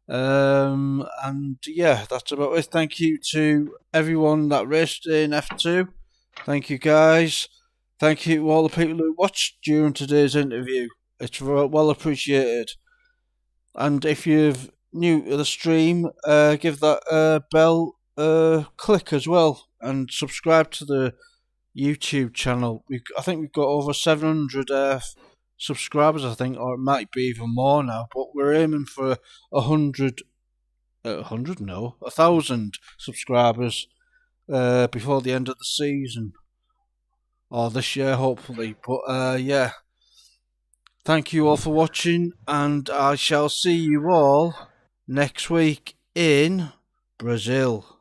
And yeah, that's about it. Thank you to everyone that raced in F2. Thank you, guys. Thank you to all the people who watched during today's interview. It's well appreciated. And if you're new to the stream, give that bell a click as well, and subscribe to the YouTube channel. I think we've got over 700 subscribers, I think, or it might be even more now. But we're aiming for 1,000 subscribers before the end of the season, or this year, hopefully. But yeah. Thank you all for watching, and I shall see you all next week in Brazil.